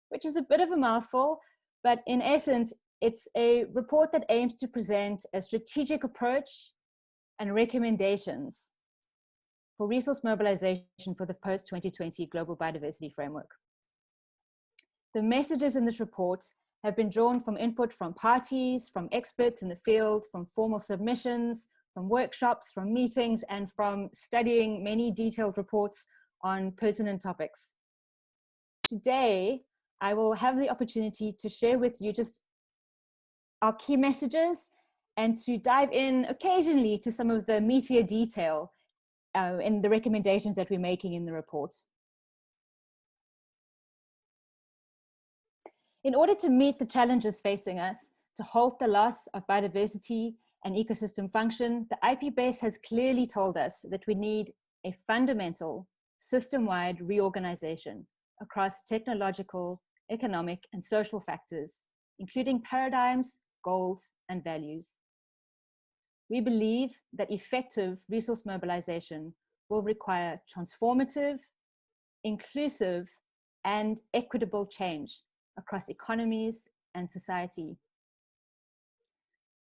which is a bit of a mouthful, but in essence, it's a report that aims to present a strategic approach and recommendations for resource mobilization for the post-2020 Global Biodiversity Framework. The messages in this report have been drawn from input from parties, from experts in the field, from formal submissions, from workshops, from meetings, and from studying many detailed reports on pertinent topics. Today, I will have the opportunity to share with you just our key messages and to dive in occasionally to some of the meatier detail in the recommendations that we're making in the report. In order to meet the challenges facing us, to halt the loss of biodiversity and ecosystem function, the IP base has clearly told us that we need a fundamental system-wide reorganization across technological, economic, and social factors, including paradigms, goals, and values. We believe that effective resource mobilization will require transformative, inclusive, and equitable change across economies and society.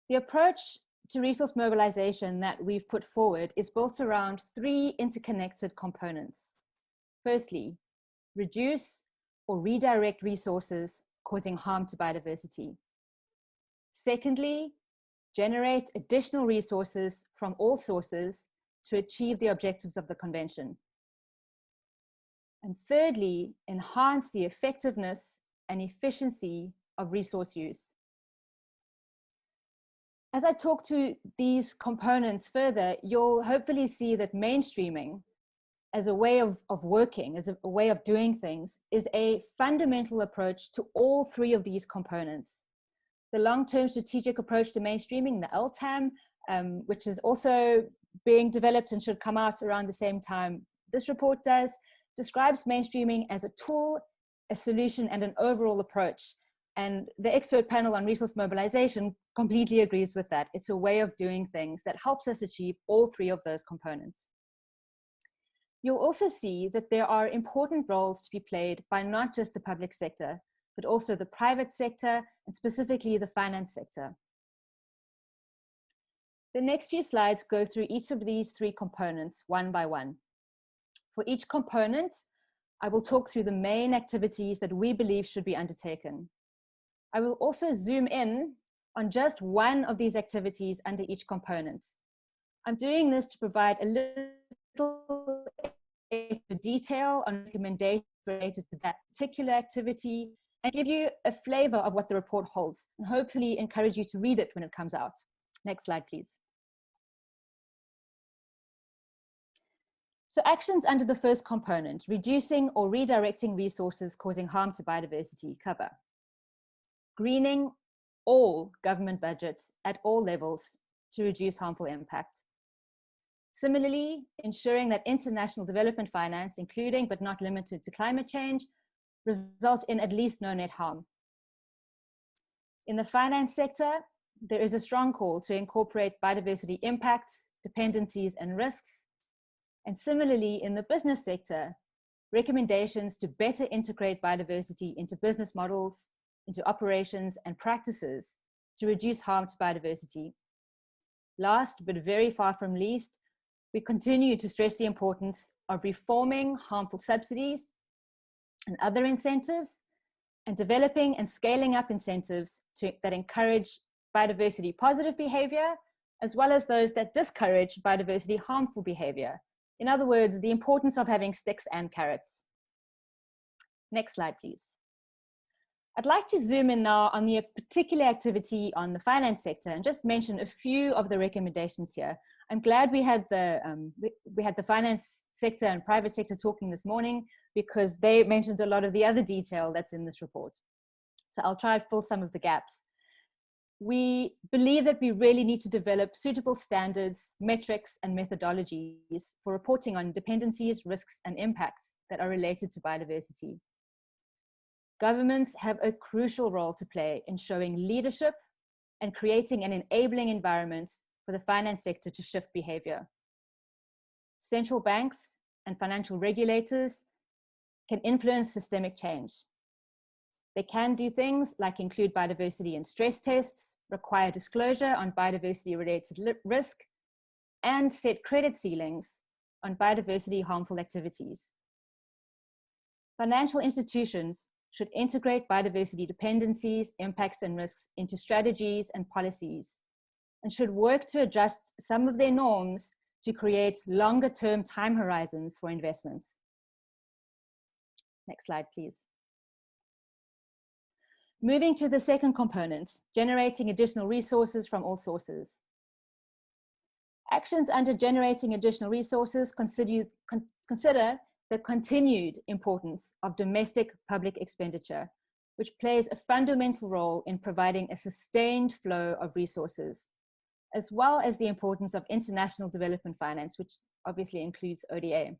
The approach to resource mobilization that we've put forward is built around 3 interconnected components. Firstly, reduce or redirect resources causing harm to biodiversity. Secondly, generate additional resources from all sources to achieve the objectives of the convention. And thirdly, enhance the effectiveness and efficiency of resource use. As I talk through these components further, you'll hopefully see that mainstreaming as a way of working, as a way of doing things, is a fundamental approach to all 3 of these components. The long-term strategic approach to mainstreaming, the LTAM, which is also being developed and should come out around the same time this report does, describes mainstreaming as a tool, a solution, and an overall approach. And the expert panel on resource mobilization completely agrees with that. It's a way of doing things that helps us achieve all 3 of those components. You'll also see that there are important roles to be played by not just the public sector, but also the private sector, and specifically the finance sector. The next few slides go through each of these three components one by one. For each component, I will talk through the main activities that we believe should be undertaken. I will also zoom in on just one of these activities under each component. I'm doing this to provide a little detail on recommendations related to that particular activity and give you a flavor of what the report holds, and hopefully encourage you to read it when it comes out. Next slide, please. So actions under the first component, reducing or redirecting resources causing harm to biodiversity, cover greening all government budgets at all levels to reduce harmful impact. Similarly, ensuring that international development finance, including but not limited to climate change, results in at least no net harm. In the finance sector, there is a strong call to incorporate biodiversity impacts, dependencies, and risks. And similarly, in the business sector, recommendations to better integrate biodiversity into business models, into operations and practices to reduce harm to biodiversity. Last, but very far from least, we continue to stress the importance of reforming harmful subsidies and other incentives and developing and scaling up incentives that encourage biodiversity positive behavior, as well as those that discourage biodiversity harmful behavior. In other words, the importance of having sticks and carrots. Next slide, please. I'd like to zoom in now on the particular activity on the finance sector and just mention a few of the recommendations here. I'm glad we had the finance sector and private sector talking this morning because they mentioned a lot of the other detail that's in this report. So I'll try to fill some of the gaps. We believe that we really need to develop suitable standards, metrics, and methodologies for reporting on dependencies, risks, and impacts that are related to biodiversity. Governments have a crucial role to play in showing leadership and creating an enabling environment for the finance sector to shift behavior. Central banks and financial regulators can influence systemic change. They can do things like include biodiversity in stress tests, require disclosure on biodiversity-related risk, and set credit ceilings on biodiversity harmful activities. Financial institutions should integrate biodiversity dependencies, impacts, and risks into strategies and policies, and should work to adjust some of their norms to create longer-term time horizons for investments. Next slide, please. Moving to the second component, generating additional resources from all sources. Actions under generating additional resources consider the continued importance of domestic public expenditure, which plays a fundamental role in providing a sustained flow of resources, as well as the importance of international development finance, which obviously includes ODA.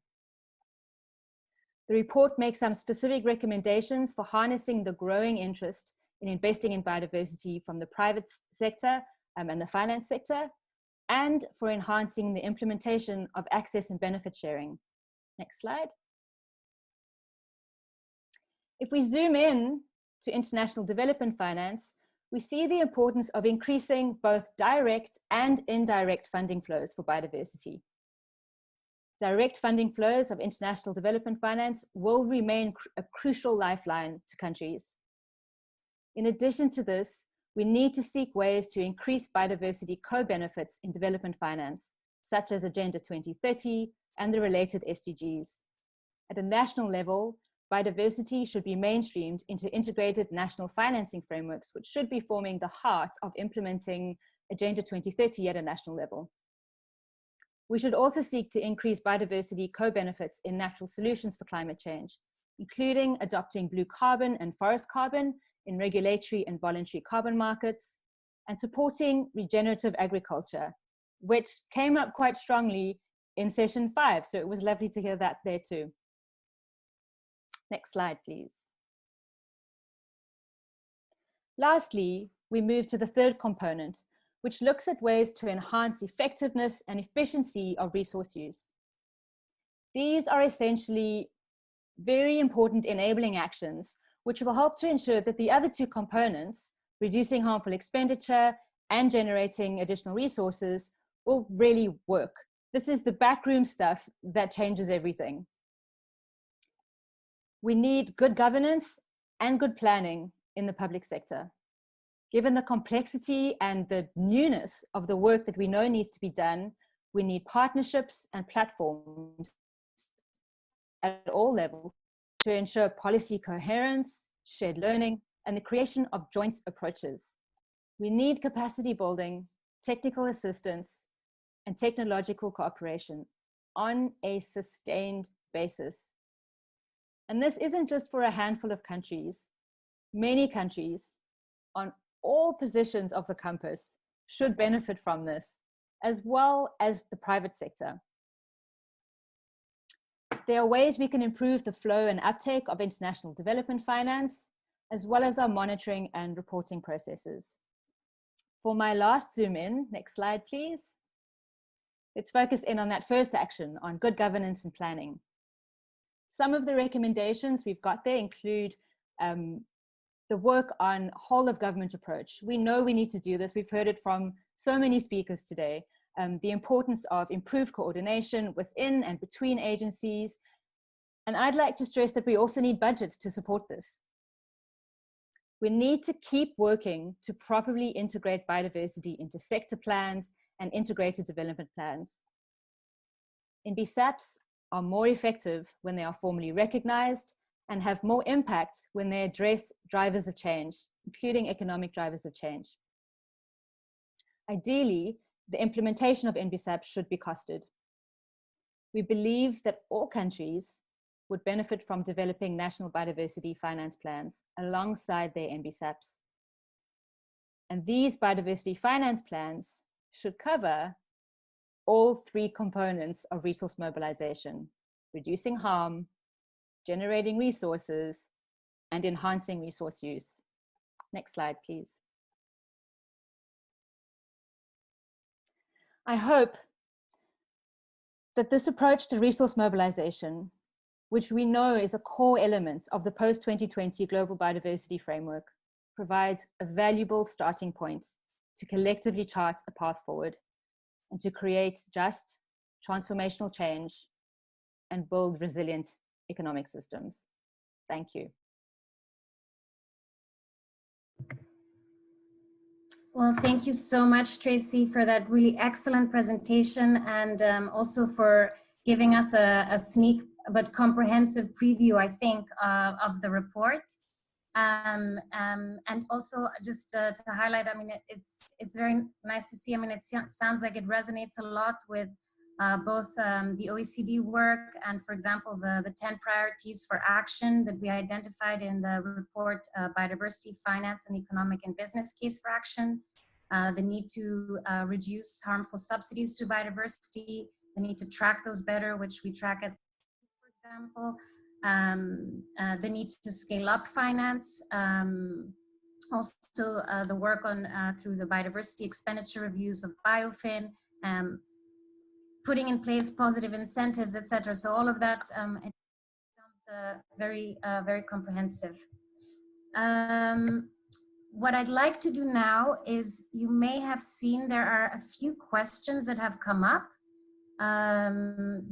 The report makes some specific recommendations for harnessing the growing interest in investing in biodiversity from the private sector and the finance sector, and for enhancing the implementation of access and benefit sharing. Next slide. If we zoom in to international development finance, we see the importance of increasing both direct and indirect funding flows for biodiversity. Direct funding flows of international development finance will remain a crucial lifeline to countries. In addition to this, we need to seek ways to increase biodiversity co-benefits in development finance, such as Agenda 2030 and the related SDGs. At a national level, biodiversity should be mainstreamed into integrated national financing frameworks, which should be forming the heart of implementing Agenda 2030 at a national level. We should also seek to increase biodiversity co-benefits in natural solutions for climate change, including adopting blue carbon and forest carbon in regulatory and voluntary carbon markets, and supporting regenerative agriculture, which came up quite strongly in session 5. So it was lovely to hear that there too. Next slide, please. Lastly, we move to the third component, which looks at ways to enhance effectiveness and efficiency of resource use. These are essentially very important enabling actions, which will help to ensure that the other two components, reducing harmful expenditure and generating additional resources, will really work. This is the backroom stuff that changes everything. We need good governance and good planning in the public sector. Given the complexity and the newness of the work that we know needs to be done, we need partnerships and platforms at all levels to ensure policy coherence, shared learning, and the creation of joint approaches. We need capacity building, technical assistance, and technological cooperation on a sustained basis. And this isn't just for a handful of countries. Many countries on all positions of the compass should benefit from this, as well as the private sector. There are ways we can improve the flow and uptake of international development finance, as well as our monitoring and reporting processes. For my last zoom in, next slide, please. Let's focus in on that first action, on good governance and planning. Some of the recommendations we've got there include the work on whole of government approach. We know we need to do this. We've heard it from so many speakers today. The importance of improved coordination within and between agencies. And I'd like to stress that we also need budgets to support this. We need to keep working to properly integrate biodiversity into sector plans and integrated development plans. NBSAPs are more effective when they are formally recognized and have more impact when they address drivers of change, including economic drivers of change. Ideally, the implementation of NBSAPs should be costed. We believe that all countries would benefit from developing national biodiversity finance plans alongside their NBSAPs. And these biodiversity finance plans should cover all three components of resource mobilization: reducing harm, generating resources, and enhancing resource use. Next slide, please. I hope that this approach to resource mobilization, which we know is a core element of the post-2020 Global Biodiversity Framework, provides a valuable starting point to collectively chart a path forward and to create just, transformational change and build resilient economic systems. Thank you. Well, thank you so much, Tracy, for that really excellent presentation, and also for giving us a sneak but comprehensive preview, I think, of the report. And also just to highlight, I mean, it's very nice to see. I mean, it sounds like it resonates a lot with both the OECD work and, for example, the 10 priorities for action that we identified in the report, Biodiversity, Finance, and Economic and Business Case for Action, the need to reduce harmful subsidies to biodiversity, the need to track those better, which we track at, for example, the need to scale up finance, also the work on through the biodiversity expenditure reviews of BioFin, putting in place positive incentives, etc. So all of that it sounds very comprehensive. What I'd like to do now is, you may have seen there are a few questions that have come up.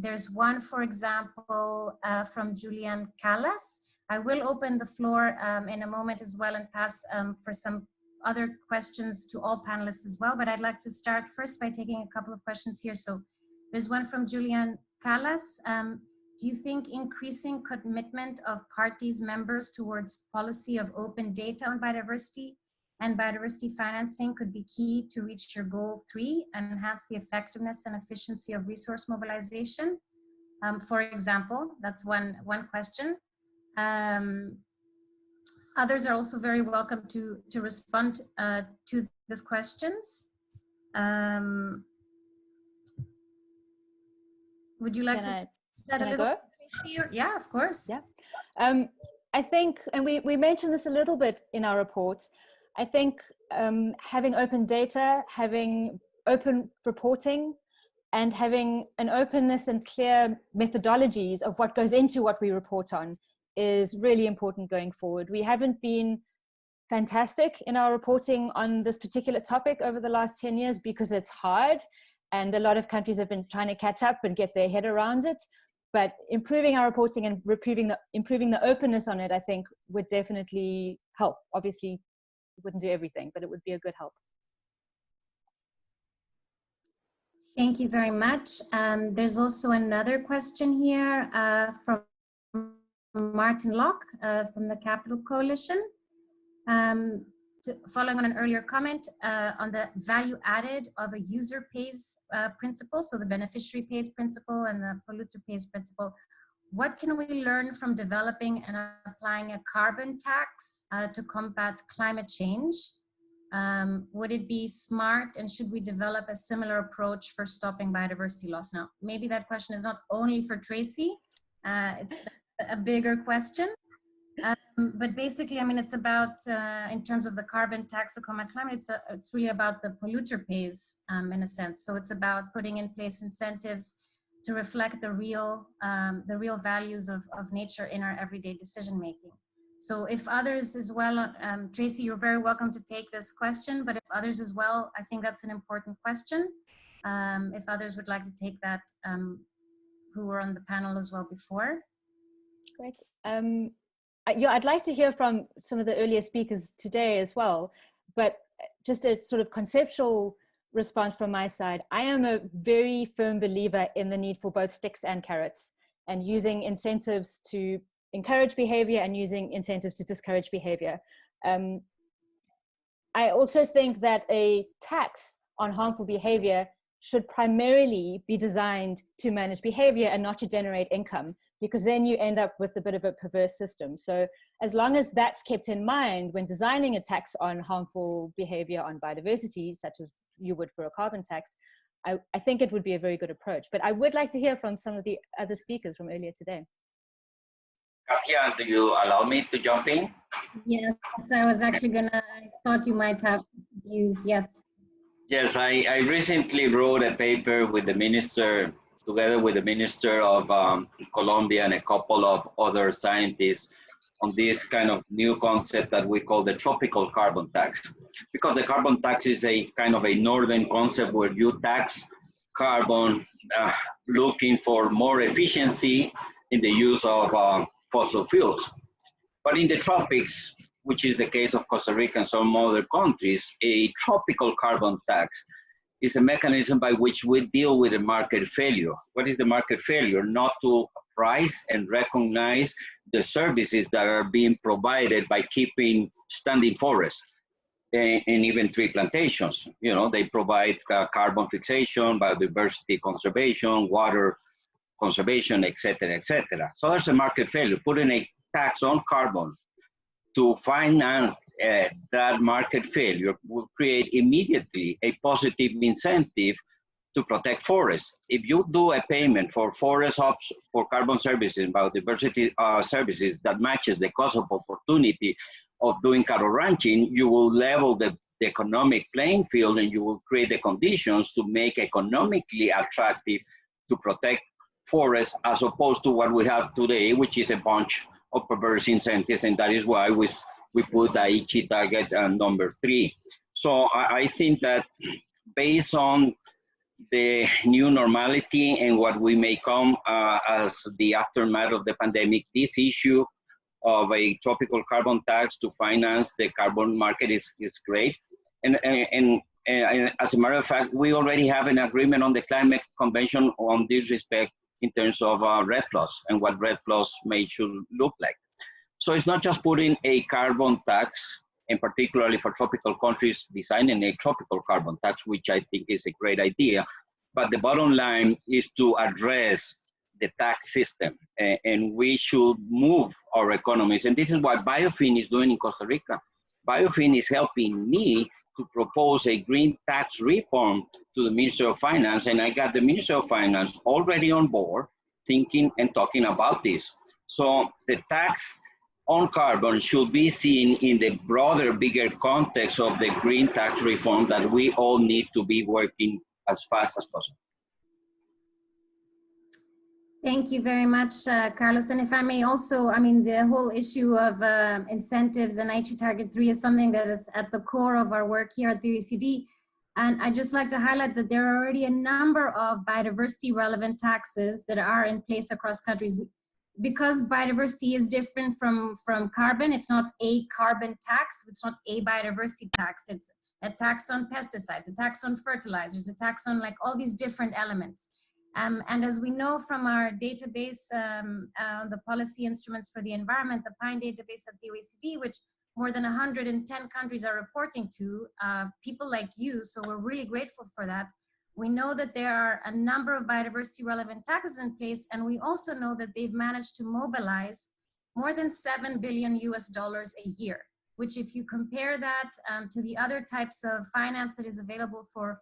There's one, for example, from Julian Callas. I will open the floor in a moment as well and pass for some other questions to all panelists as well, but I'd like to start first by taking a couple of questions here. So there's one from Julian Callas. Do you think increasing commitment of parties members towards policy of open data on biodiversity and biodiversity financing could be key to reach your goal 3 and enhance the effectiveness and efficiency of resource mobilization? For example, that's one question. Others are also very welcome to respond to these questions. Would you like to that a little? Yeah, of course. Yeah. I think, and we mentioned this a little bit in our report, I think having open data, having open reporting, and having an openness and clear methodologies of what goes into what we report on is really important going forward. We haven't been fantastic in our reporting on this particular topic over the last 10 years because it's hard. and a lot of countries have been trying to catch up and get their head around it. But improving our reporting and improving the openness on it, I think, would definitely help. Obviously, it wouldn't do everything, but it would be a good help. Thank you very much. There's also another question here from Martin Locke from the Capital Coalition. Following on an earlier comment on the value added of a user pays principle, so the beneficiary pays principle and the polluter pays principle, what can we learn from developing and applying a carbon tax to combat climate change? Would it be smart, and should we develop a similar approach for stopping biodiversity loss? Now, maybe that question is not only for Tracy, it's a bigger question. But basically, I mean, it's about, in terms of the carbon tax to combat climate, it's really about the polluter pays in a sense. So it's about putting in place incentives to reflect the real values of nature in our everyday decision making. So if others as well, Tracy, you're very welcome to take this question, but if others as well, I think that's an important question. If others would like to take that, who were on the panel as well before. Great. Yeah, I'd like to hear from some of the earlier speakers today as well, but just a sort of conceptual response from my side. I am a very firm believer in the need for both sticks and carrots, and using incentives to encourage behavior and using incentives to discourage behavior. I also think that a tax on harmful behavior should primarily be designed to manage behavior and not to generate income, because then you end up with a bit of a perverse system. So as long as that's kept in mind when designing a tax on harmful behavior on biodiversity, such as you would for a carbon tax, I think it would be a very good approach. But I would like to hear from some of the other speakers from earlier today. Katya, do you allow me to jump in? Yes, I was actually I thought you might have views, yes. Yes, I recently wrote a paper with the minister, together with the Minister of Colombia and a couple of other scientists, on this kind of new concept that we call the tropical carbon tax. Because the carbon tax is a kind of a northern concept where you tax carbon looking for more efficiency in the use of fossil fuels. But in the tropics, which is the case of Costa Rica and some other countries, a tropical carbon tax is a mechanism by which we deal with a market failure. What is the market failure? Not to price and recognize the services that are being provided by keeping standing forests and even tree plantations. You know, they provide carbon fixation, biodiversity conservation, water conservation, et cetera, et cetera. So there's a market failure. Putting a tax on carbon to finance that market failure will create immediately a positive incentive to protect forests. If you do a payment for forest ops, for carbon services, biodiversity services that matches the cost of opportunity of doing cattle ranching, you will level the economic playing field, and you will create the conditions to make economically attractive to protect forests, as opposed to what we have today, which is a bunch of perverse incentives, and that is why we put the Aichi target number 3. So I think that based on the new normality and what we may come as the aftermath of the pandemic, this issue of a tropical carbon tax to finance the carbon market is great. And as a matter of fact, we already have an agreement on the climate convention on this respect in terms of REDD+ and what REDD+ should look like. So it's not just putting a carbon tax, and particularly for tropical countries, designing a tropical carbon tax, which I think is a great idea. But the bottom line is to address the tax system, and we should move our economies. And this is what Biofin is doing in Costa Rica. Biofin is helping me to propose a green tax reform to the Minister of Finance, and I got the Minister of Finance already on board, thinking and talking about this. So the tax on carbon should be seen in the broader, bigger context of the green tax reform that we all need to be working as fast as possible. Thank you very much, Carlos. And if I may also, I mean, the whole issue of incentives and Aichi Target 3 is something that is at the core of our work here at the OECD. And I'd just like to highlight that there are already a number of biodiversity relevant taxes that are in place across countries. Because biodiversity is different from carbon, it's not a carbon tax, it's not a biodiversity tax, it's a tax on pesticides, a tax on fertilizers, a tax on like all these different elements. And as we know from our database, the policy instruments for the environment, the PINE database of the OECD, which more than 110 countries are reporting to, people like you, so we're really grateful for that. We know that there are a number of biodiversity relevant taxes in place, and we also know that they've managed to mobilize more than $7 billion a year, which if you compare that to the other types of finance that is available for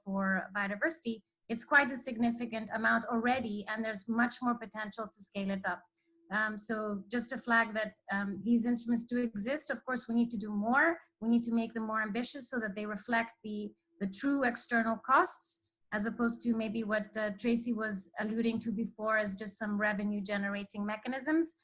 biodiversity, it's quite a significant amount already, and there's much more potential to scale it up. So just to flag that these instruments do exist. Of course, we need to do more. We need to make them more ambitious so that they reflect the true external costs, as opposed to maybe what Tracy was alluding to before as just some revenue generating mechanisms.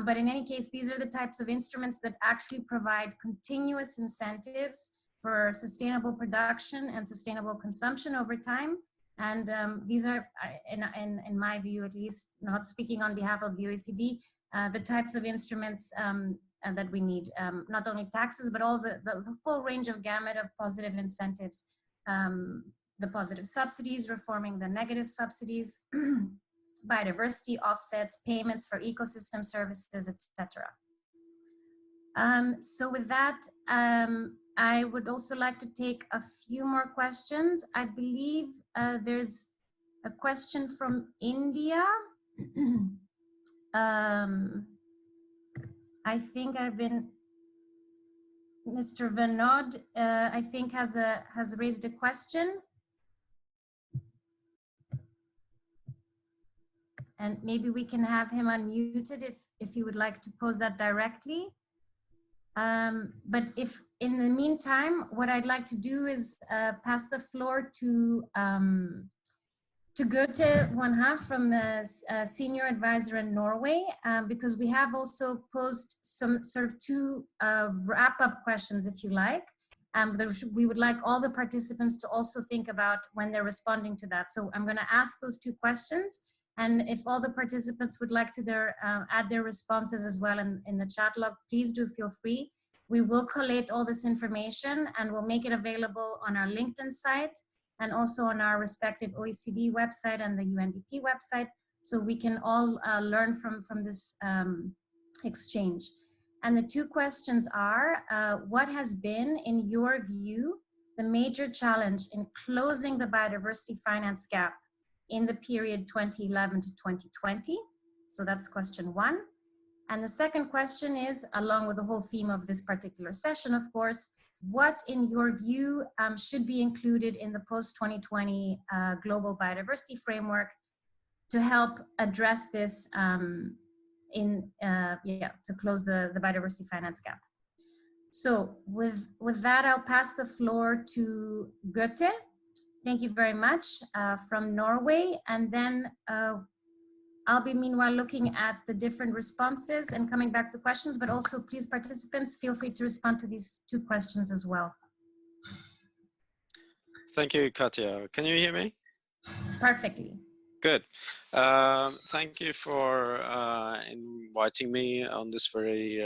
But in any case, these are the types of instruments that actually provide continuous incentives for sustainable production and sustainable consumption over time. And these are, in my view at least, not speaking on behalf of the OECD, the types of instruments that we need, not only taxes, but all the full range of gamut of positive incentives, the positive subsidies, reforming the negative subsidies, biodiversity offsets, payments for ecosystem services, etc. So with that, I would also like to take a few more questions. I believe there's a question from India. I think Mr. Vinod, I think has raised a question. And maybe we can have him unmuted if you would like to pose that directly. But if in the meantime, what I'd like to do is pass the floor to Goethe Wanha from the Senior Advisor in Norway, because we have also posed some sort of two wrap-up questions, if you like. We would like all the participants to also think about when they're responding to that. So I'm gonna ask those two questions. And if all the participants would like to add their responses as well in the chat log, please do feel free. We will collate all this information and we'll make it available on our LinkedIn site and also on our respective OECD website and the UNDP website, so we can all learn from this exchange. And the two questions are, what has been, in your view, the major challenge in closing the biodiversity finance gap in the period 2011 to 2020? So that's question one. And the second question is, along with the whole theme of this particular session, of course, what in your view should be included in the post-2020 global biodiversity framework to help address this to close the biodiversity finance gap? So with that, I'll pass the floor to Goethe. Thank you very much, from Norway. And then I'll be meanwhile looking at the different responses and coming back to questions, but also please participants, feel free to respond to these two questions as well. Thank you, Katja. Can you hear me? Perfectly. Good. Thank you for inviting me on this very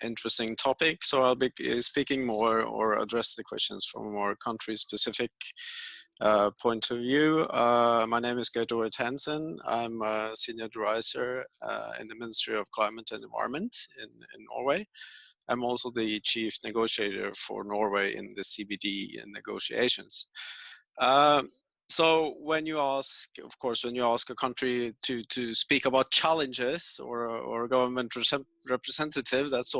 interesting topic. So I'll be speaking more or address the questions from a more country-specific point of view. My name is Gert Hansen. I'm a senior advisor in the Ministry of Climate and Environment in Norway. I'm also the chief negotiator for Norway in the CBD negotiations. So when you ask, of course, when you ask a country to speak about challenges or a government representative, that's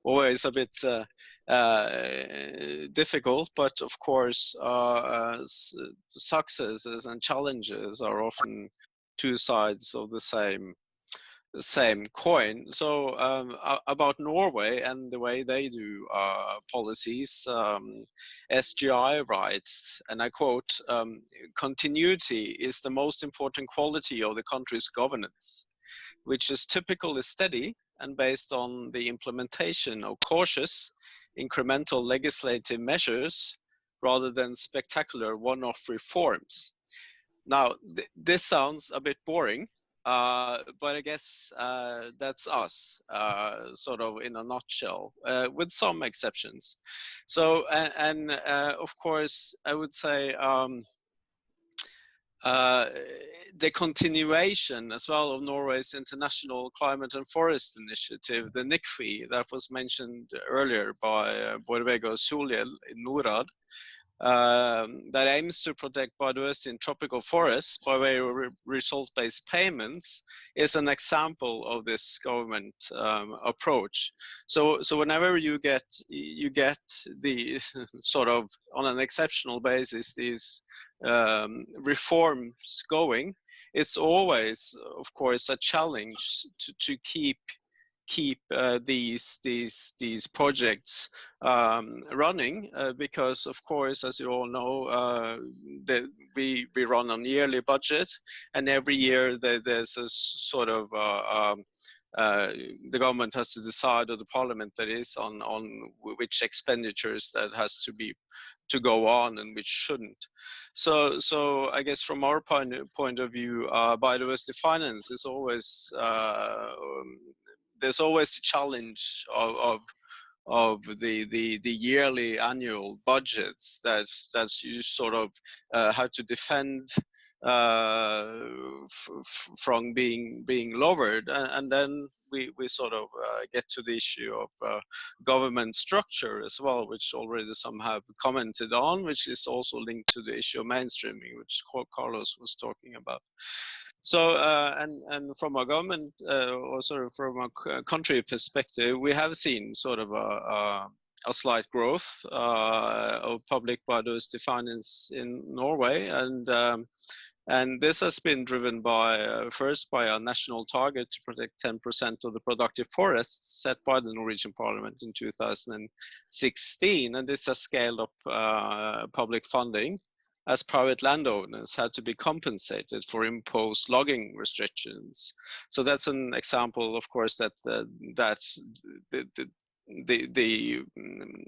always a bit difficult. But of course, successes and challenges are often two sides of the same coin. So about Norway and the way they do policies, SGI writes, and I quote, continuity is the most important quality of the country's governance, which is typically steady and based on the implementation of cautious incremental legislative measures rather than spectacular one-off reforms. Now, this sounds a bit boring, but I guess that's us, sort of in a nutshell, with some exceptions. So, of course, I would say the continuation as well of Norway's International Climate and Forest Initiative, the NICFI, that was mentioned earlier by Bård Vegar Solhjell in NORAD, that aims to protect biodiversity in tropical forests by way of results-based payments, is an example of this government approach. So whenever you get the sort of on an exceptional basis these reforms going, it's always, of course, a challenge to keep these projects running, because of course, as you all know, we run on yearly budget, and every year there's a sort of the government has to decide, or the parliament that is, on which expenditures that has to go on and which shouldn't. So I guess from our point of view, biodiversity finance is always there's always the challenge of the yearly annual budgets that you sort of have to defend from being lowered, and then we sort of get to the issue of government structure as well, which already some have commented on, which is also linked to the issue of mainstreaming, which Carlos was talking about. So, and from a government, or sort of from a country perspective, we have seen sort of a slight growth of public biodiversity finance in Norway, and this has been driven by first by a national target to protect 10% of the productive forests set by the Norwegian Parliament in 2016, and this has scaled up public funding, as private landowners had to be compensated for imposed logging restrictions. So that's an example, of course, that the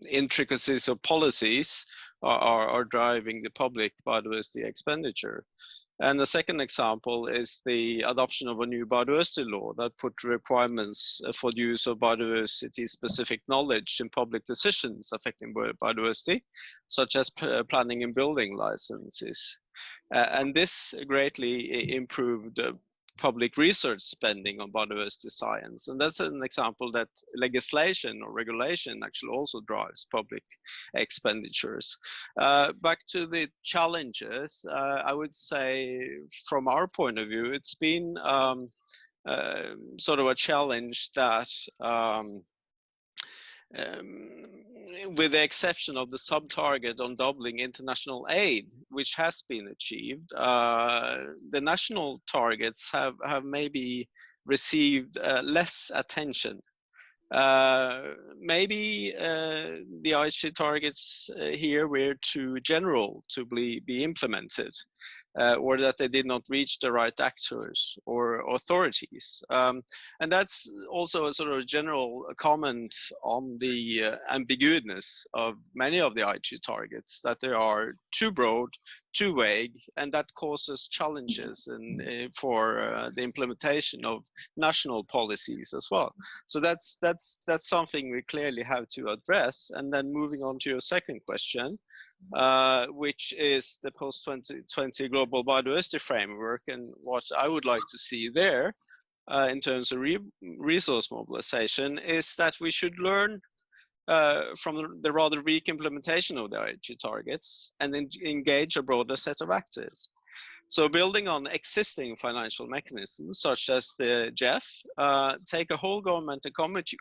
intricacies of policies are driving the public biodiversity expenditure. And the second example is the adoption of a new biodiversity law that put requirements for the use of biodiversity-specific knowledge in public decisions affecting biodiversity, such as planning and building licenses. And this greatly improved public research spending on biodiversity science. And that's an example that legislation or regulation actually also drives public expenditures. Back to the challenges, I would say from our point of view, it's been sort of a challenge that with the exception of the sub-target on doubling international aid, which has been achieved, the national targets have maybe received less attention. Maybe the Aichi targets here were too general to be implemented, or that they did not reach the right actors or authorities. And that's also a sort of general comment on the ambiguousness of many of the Aichi targets, that they are too broad, too vague, and that causes challenges for the implementation of national policies as well. So that's something we clearly have to address. And then moving on to your second question, which is the post-2020 global biodiversity framework, and what I would like to see there in terms of resource mobilization is that we should learn from the rather weak implementation of the Aichi targets and engage a broader set of actors. So building on existing financial mechanisms such as the GEF, take a whole government and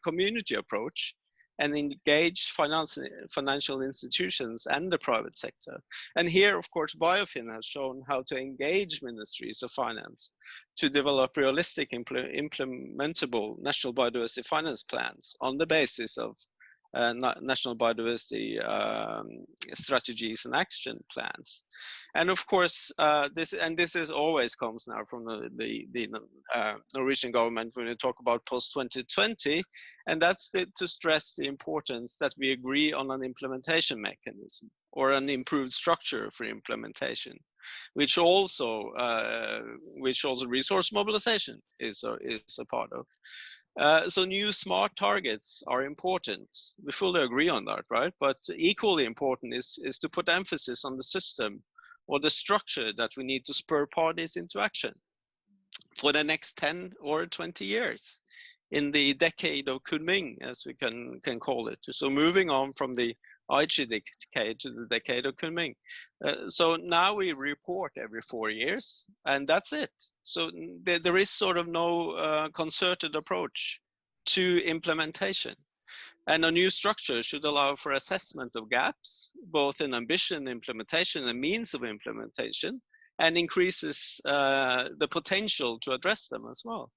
community approach and engage financial institutions and the private sector. And here, of course, Biofin has shown how to engage ministries of finance to develop realistic implementable national biodiversity finance plans on the basis of national biodiversity strategies and action plans. And of course, this always comes now from the Norwegian government when we talk about post-2020, and that's to stress the importance that we agree on an implementation mechanism or an improved structure for implementation, which also resource mobilization is a part of. So new smart targets are important. We fully agree on that, right? But equally important is to put emphasis on the system or the structure that we need to spur parties into action for the next 10 or 20 years in the decade of Kunming, as we can call it. So moving on from the Aichi decade to the decade of Kunming. So now we report every 4 years, and that's it. So there is sort of no concerted approach to implementation. And a new structure should allow for assessment of gaps, both in ambition, implementation, and means of implementation, and increases the potential to address them as well.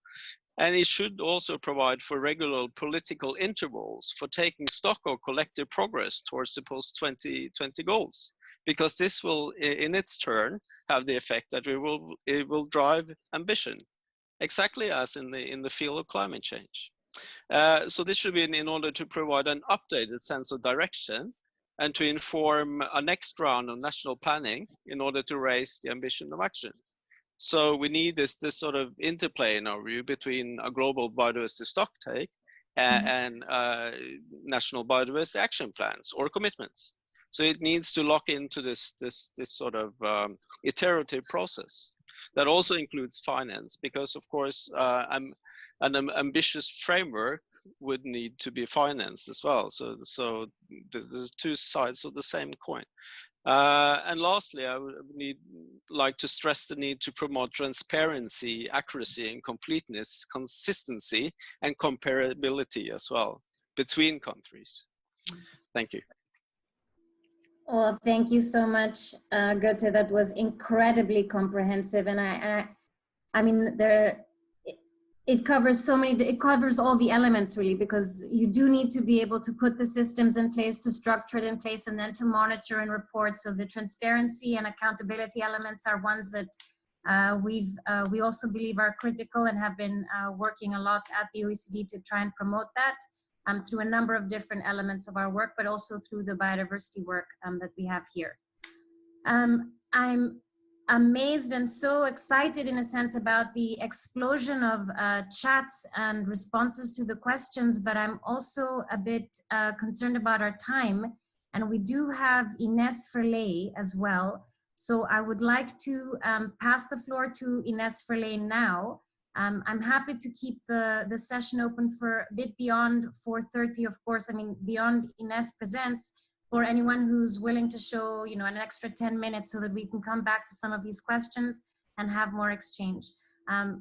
And it should also provide for regular political intervals for taking stock of collective progress towards the post-2020 goals, because this will, in its turn, have the effect that it will drive ambition, exactly as in the field of climate change. So this should be in order to provide an updated sense of direction and to inform a next round of national planning in order to raise the ambition of action. So we need this sort of interplay in our view between a global biodiversity stocktake and national biodiversity action plans or commitments. So it needs to lock into this sort of iterative process that also includes finance, because of course an ambitious framework would need to be financed as well. So there's two sides of the same coin. And lastly, I would like to stress the need to promote transparency, accuracy, and completeness, consistency, and comparability as well between countries. Thank you. Well, thank you so much, Goethe. That was incredibly comprehensive, and I mean, it covers so many. It covers all the elements really, because you do need to be able to put the systems in place, to structure it in place, and then to monitor and report. So the transparency and accountability elements are ones that we also believe are critical and have been working a lot at the OECD to try and promote that. Through a number of different elements of our work, but also through the biodiversity work that we have here. I'm amazed and so excited in a sense about the explosion of chats and responses to the questions, but I'm also a bit concerned about our time. And we do have Ines Verley as well. So I would like to pass the floor to Ines Verley now. I'm happy to keep the session open for a bit beyond 4:30, of course. I mean, beyond Ines presents, for anyone who's willing to show, you know, an extra 10 minutes so that we can come back to some of these questions and have more exchange.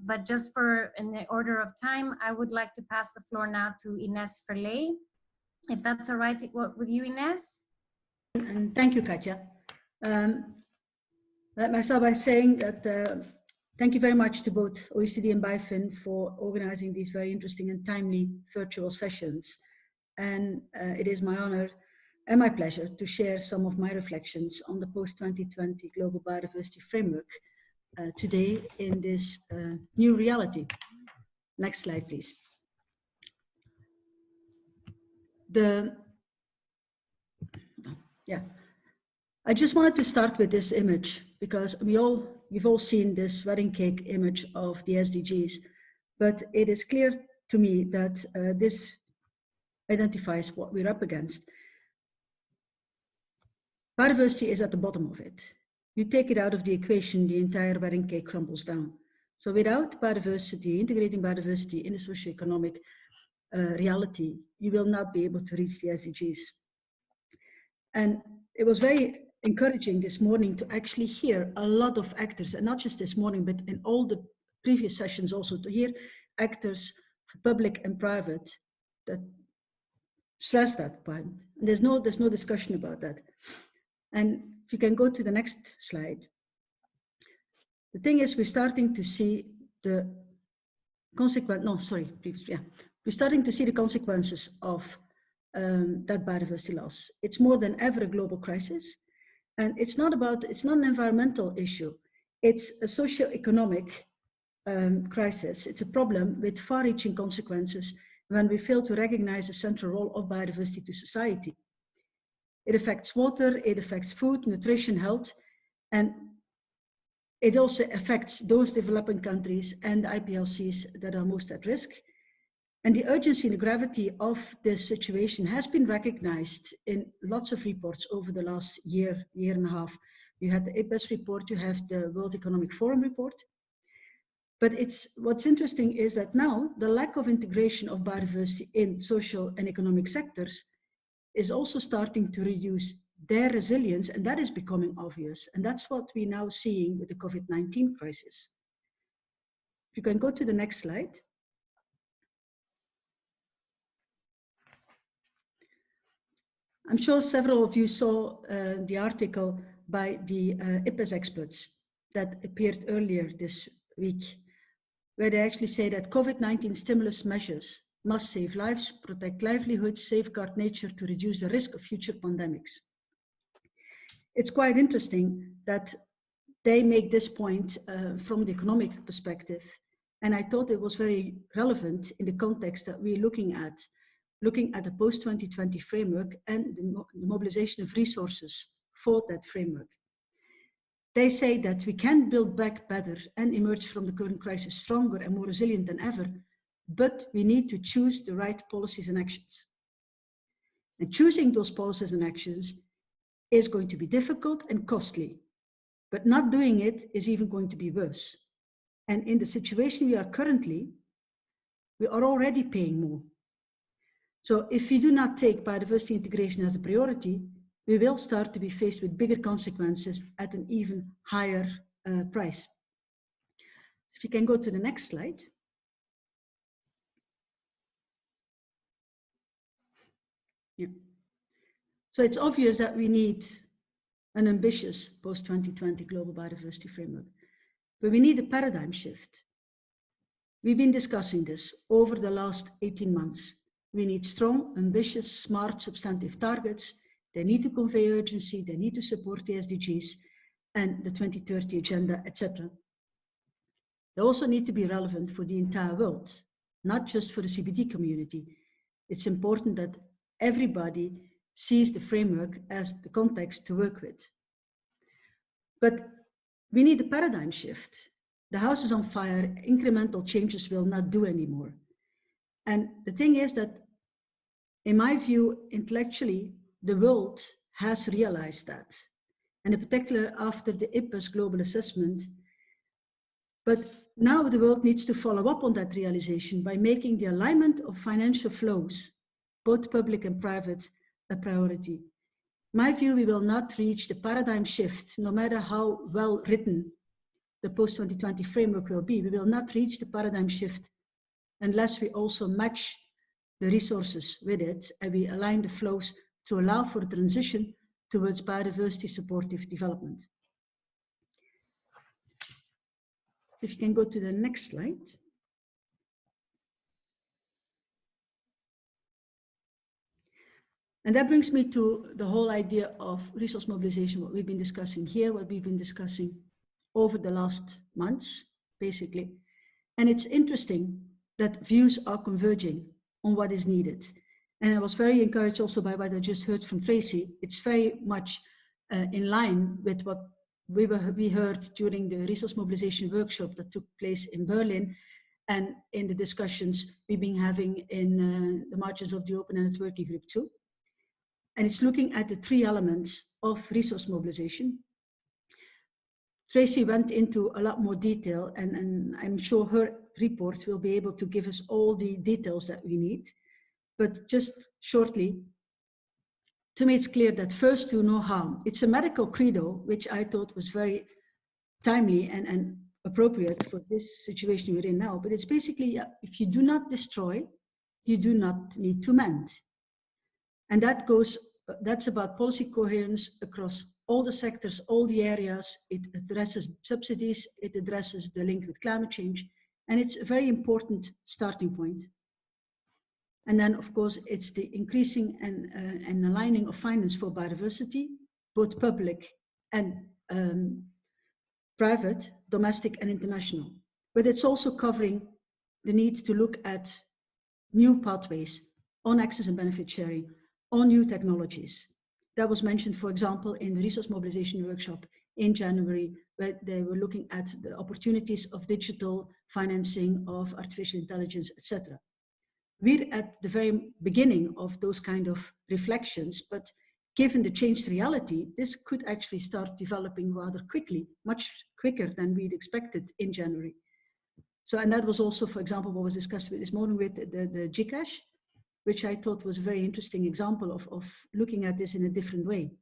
But just in the order of time, I would like to pass the floor now to Ines Verley, if that's all right with you, Ines. And thank you, Katja. Let me start by saying that thank you very much to both OECD and BIFIN for organizing these very interesting and timely virtual sessions. And it is my honor and my pleasure to share some of my reflections on the post-2020 Global Biodiversity Framework today in this new reality. Next slide, please. I just wanted to start with this image because you've all seen this wedding cake image of the SDGs, but it is clear to me that this identifies what we're up against. Biodiversity is at the bottom of it. You take it out of the equation, the entire wedding cake crumbles down. So without biodiversity, integrating biodiversity in the socioeconomic reality, you will not be able to reach the SDGs. And it was very encouraging this morning to actually hear a lot of actors, and not just this morning, but in all the previous sessions also, to hear actors, public and private, that stress that point. And there's no discussion about that. And if you can go to the next slide. The thing is, we're starting to see the consequence, we're starting to see the consequences of that biodiversity loss. It's more than ever a global crisis. And it's not an environmental issue. It's a socio-economic crisis. It's a problem with far-reaching consequences when we fail to recognize the central role of biodiversity to society. It affects water, it affects food, nutrition, health, and it also affects those developing countries and IPLCs that are most at risk. And the urgency and the gravity of this situation has been recognized in lots of reports over the last year and a half. You had the IPBES report, you have the World Economic Forum report. But what's interesting is that now the lack of integration of biodiversity in social and economic sectors is also starting to reduce their resilience, and that is becoming obvious. And that's what we're now seeing with the COVID-19 crisis. If you can go to the next slide. I'm sure several of you saw the article by the IPBES experts that appeared earlier this week, where they actually say that COVID-19 stimulus measures must save lives, protect livelihoods, safeguard nature to reduce the risk of future pandemics. It's quite interesting that they make this point from the economic perspective. And I thought it was very relevant in the context that we're looking at the post-2020 framework and the mobilization of resources for that framework. They say that we can build back better and emerge from the current crisis stronger and more resilient than ever, but we need to choose the right policies and actions. And choosing those policies and actions is going to be difficult and costly, but not doing it is even going to be worse. And in the situation we are currently, we are already paying more. So if we do not take biodiversity integration as a priority, we will start to be faced with bigger consequences at an even higher price. If you can go to the next slide. Yeah. So it's obvious that we need an ambitious post-2020 global biodiversity framework, but we need a paradigm shift. We've been discussing this over the last 18 months. We need strong, ambitious, smart, substantive targets. They need to convey urgency, they need to support the SDGs and the 2030 agenda, etc. They also need to be relevant for the entire world, not just for the CBD community. It's important that everybody sees the framework as the context to work with. But we need a paradigm shift. The house is on fire, incremental changes will not do anymore. And the thing is that, in my view, intellectually, the world has realized that, and in particular after the IPBES global assessment. But now the world needs to follow up on that realization by making the alignment of financial flows, both public and private, a priority. In my view, we will not reach the paradigm shift, no matter how well written the post-2020 framework will be. We will not reach the paradigm shift unless we also match the resources with it and we align the flows to allow for the transition towards biodiversity supportive development. If you can go to the next slide. And that brings me to the whole idea of resource mobilization, what we've been discussing here, what we've been discussing over the last months, basically. And it's interesting that views are converging on what is needed. And I was very encouraged also by what I just heard from Tracy. It's very much in line with what we heard during the resource mobilization workshop that took place in Berlin and in the discussions we've been having in the margins of the Open and Working Group too. And it's looking at the three elements of resource mobilization. Tracy went into a lot more detail, and I'm sure her report will be able to give us all the details that we need. But just shortly, to me it's clear that first, do no harm. It's a medical credo, which I thought was very timely and appropriate for this situation we're in now. But it's basically, if you do not destroy, you do not need to mend. And that's about policy coherence across all the sectors, all the areas. It addresses subsidies, it addresses the link with climate change, and it's a very important starting point. And then, of course, it's the increasing and aligning of finance for biodiversity, both public and private, domestic and international. But it's also covering the need to look at new pathways on access and benefit sharing, on new technologies. That was mentioned, for example, in the resource mobilization workshop in January, where they were looking at the opportunities of digital financing, of artificial intelligence, etc. We're at the very beginning of those kind of reflections, but given the changed reality, this could actually start developing rather quickly, much quicker than we'd expected in January. So, and that was also, for example, what was discussed this morning with the GCash, which I thought was a very interesting example of looking at this in a different way.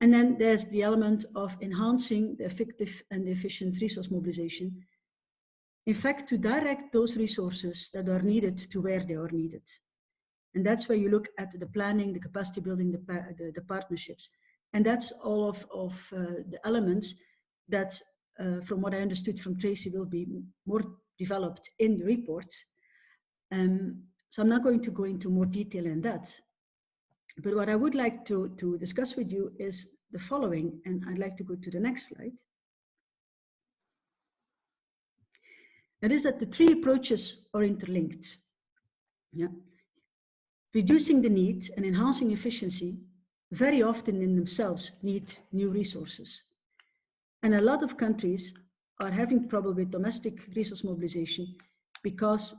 And then there's the element of enhancing the effective and efficient resource mobilization. In fact, to direct those resources that are needed to where they are needed. And that's where you look at the planning, the capacity building, the partnerships. And that's all of the elements that, from what I understood from Tracy, will be more developed in the report. So I'm not going to go into more detail in that. But what I would like to discuss with you is the following, and I'd like to go to the next slide. That is that the three approaches are interlinked. Yeah. Reducing the need and enhancing efficiency very often in themselves need new resources. And a lot of countries are having trouble with domestic resource mobilization because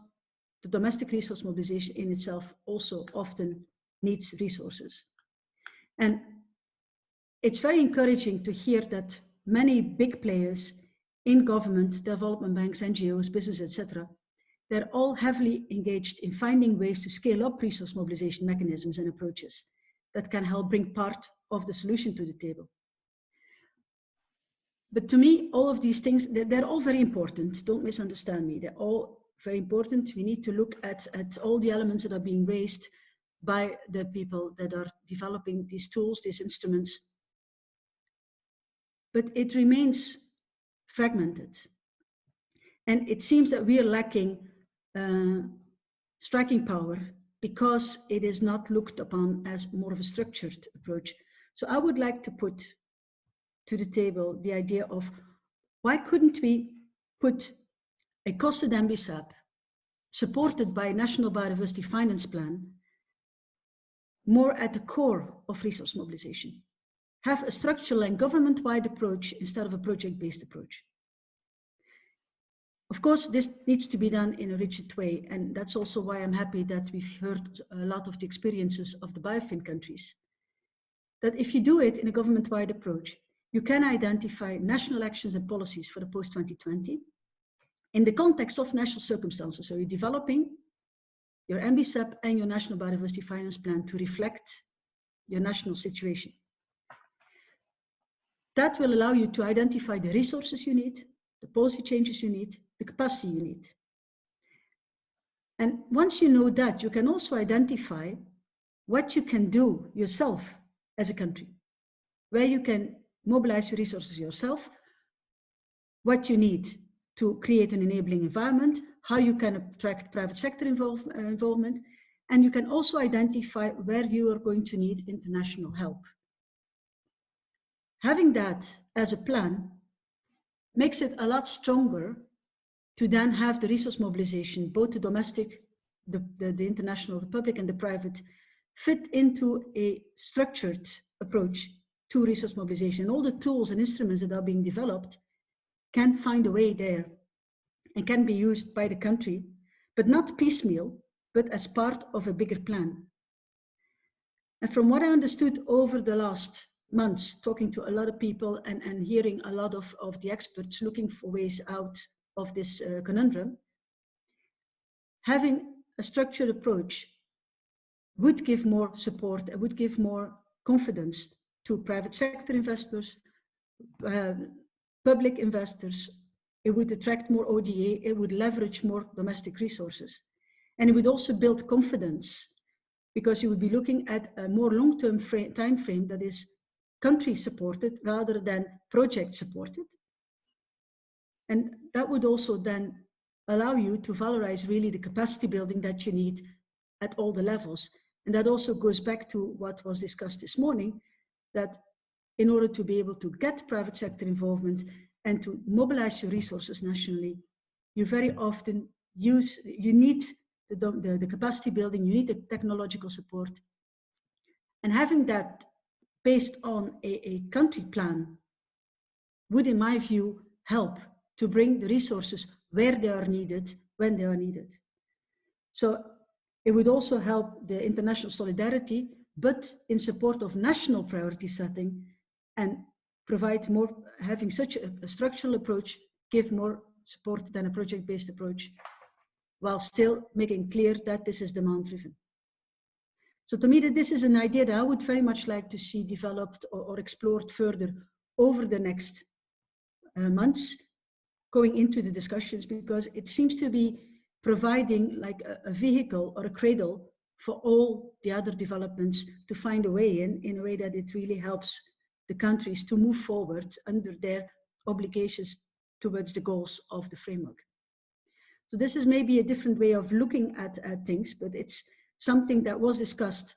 the domestic resource mobilization in itself also often needs resources. And it's very encouraging to hear that many big players in government, development banks, NGOs, business, etc., they're all heavily engaged in finding ways to scale up resource mobilization mechanisms and approaches that can help bring part of the solution to the table. But to me, all of these things, they're all very important. Don't misunderstand me. They're all very important. We need to look at all the elements that are being raised by the people that are developing these tools, these instruments. But it remains fragmented. And it seems that we are lacking striking power because it is not looked upon as more of a structured approach. So I would like to put to the table the idea of why couldn't we put a costed MBSAP supported by a National Biodiversity Finance Plan more at the core of resource mobilization? Have a structural and government-wide approach instead of a project-based approach. Of course, this needs to be done in a rigid way, and that's also why I'm happy that we've heard a lot of the experiences of the BioFin countries. That if you do it in a government-wide approach, you can identify national actions and policies for the post-2020 in the context of national circumstances. So you're developing your MBSAP and your National Biodiversity Finance Plan to reflect your national situation. That will allow you to identify the resources you need, the policy changes you need, the capacity you need. And once you know that, you can also identify what you can do yourself as a country, where you can mobilize your resources yourself, what you need to create an enabling environment, how you can attract private sector involvement, and you can also identify where you are going to need international help. Having that as a plan makes it a lot stronger to then have the resource mobilization, both the domestic, the international, the public and the private, fit into a structured approach to resource mobilization. And all the tools and instruments that are being developed can find a way there and can be used by the country, but not piecemeal, but as part of a bigger plan. And from what I understood over the last months, talking to a lot of people and hearing a lot of the experts looking for ways out of this conundrum, having a structured approach would give more support and would give more confidence to private sector investors, public investors. It would attract more ODA, it would leverage more domestic resources. And it would also build confidence because you would be looking at a more long-term time frame that is country supported rather than project supported. And that would also then allow you to valorize really the capacity building that you need at all the levels. And that also goes back to what was discussed this morning, that in order to be able to get private sector involvement and to mobilize your resources nationally, you very often you need the capacity building, you need the technological support. And having that based on a country plan would, in my view, help to bring the resources where they are needed, when they are needed. So it would also help the international solidarity, but in support of national priority setting, and provide more, having such a structural approach, give more support than a project-based approach, while still making clear that this is demand-driven. So to me, that this is an idea that I would very much like to see developed or explored further over the next months, going into the discussions, because it seems to be providing like a vehicle or a cradle for all the other developments to find a way in a way that it really helps the countries to move forward under their obligations towards the goals of the framework. So this is maybe a different way of looking at things, but it's something that was discussed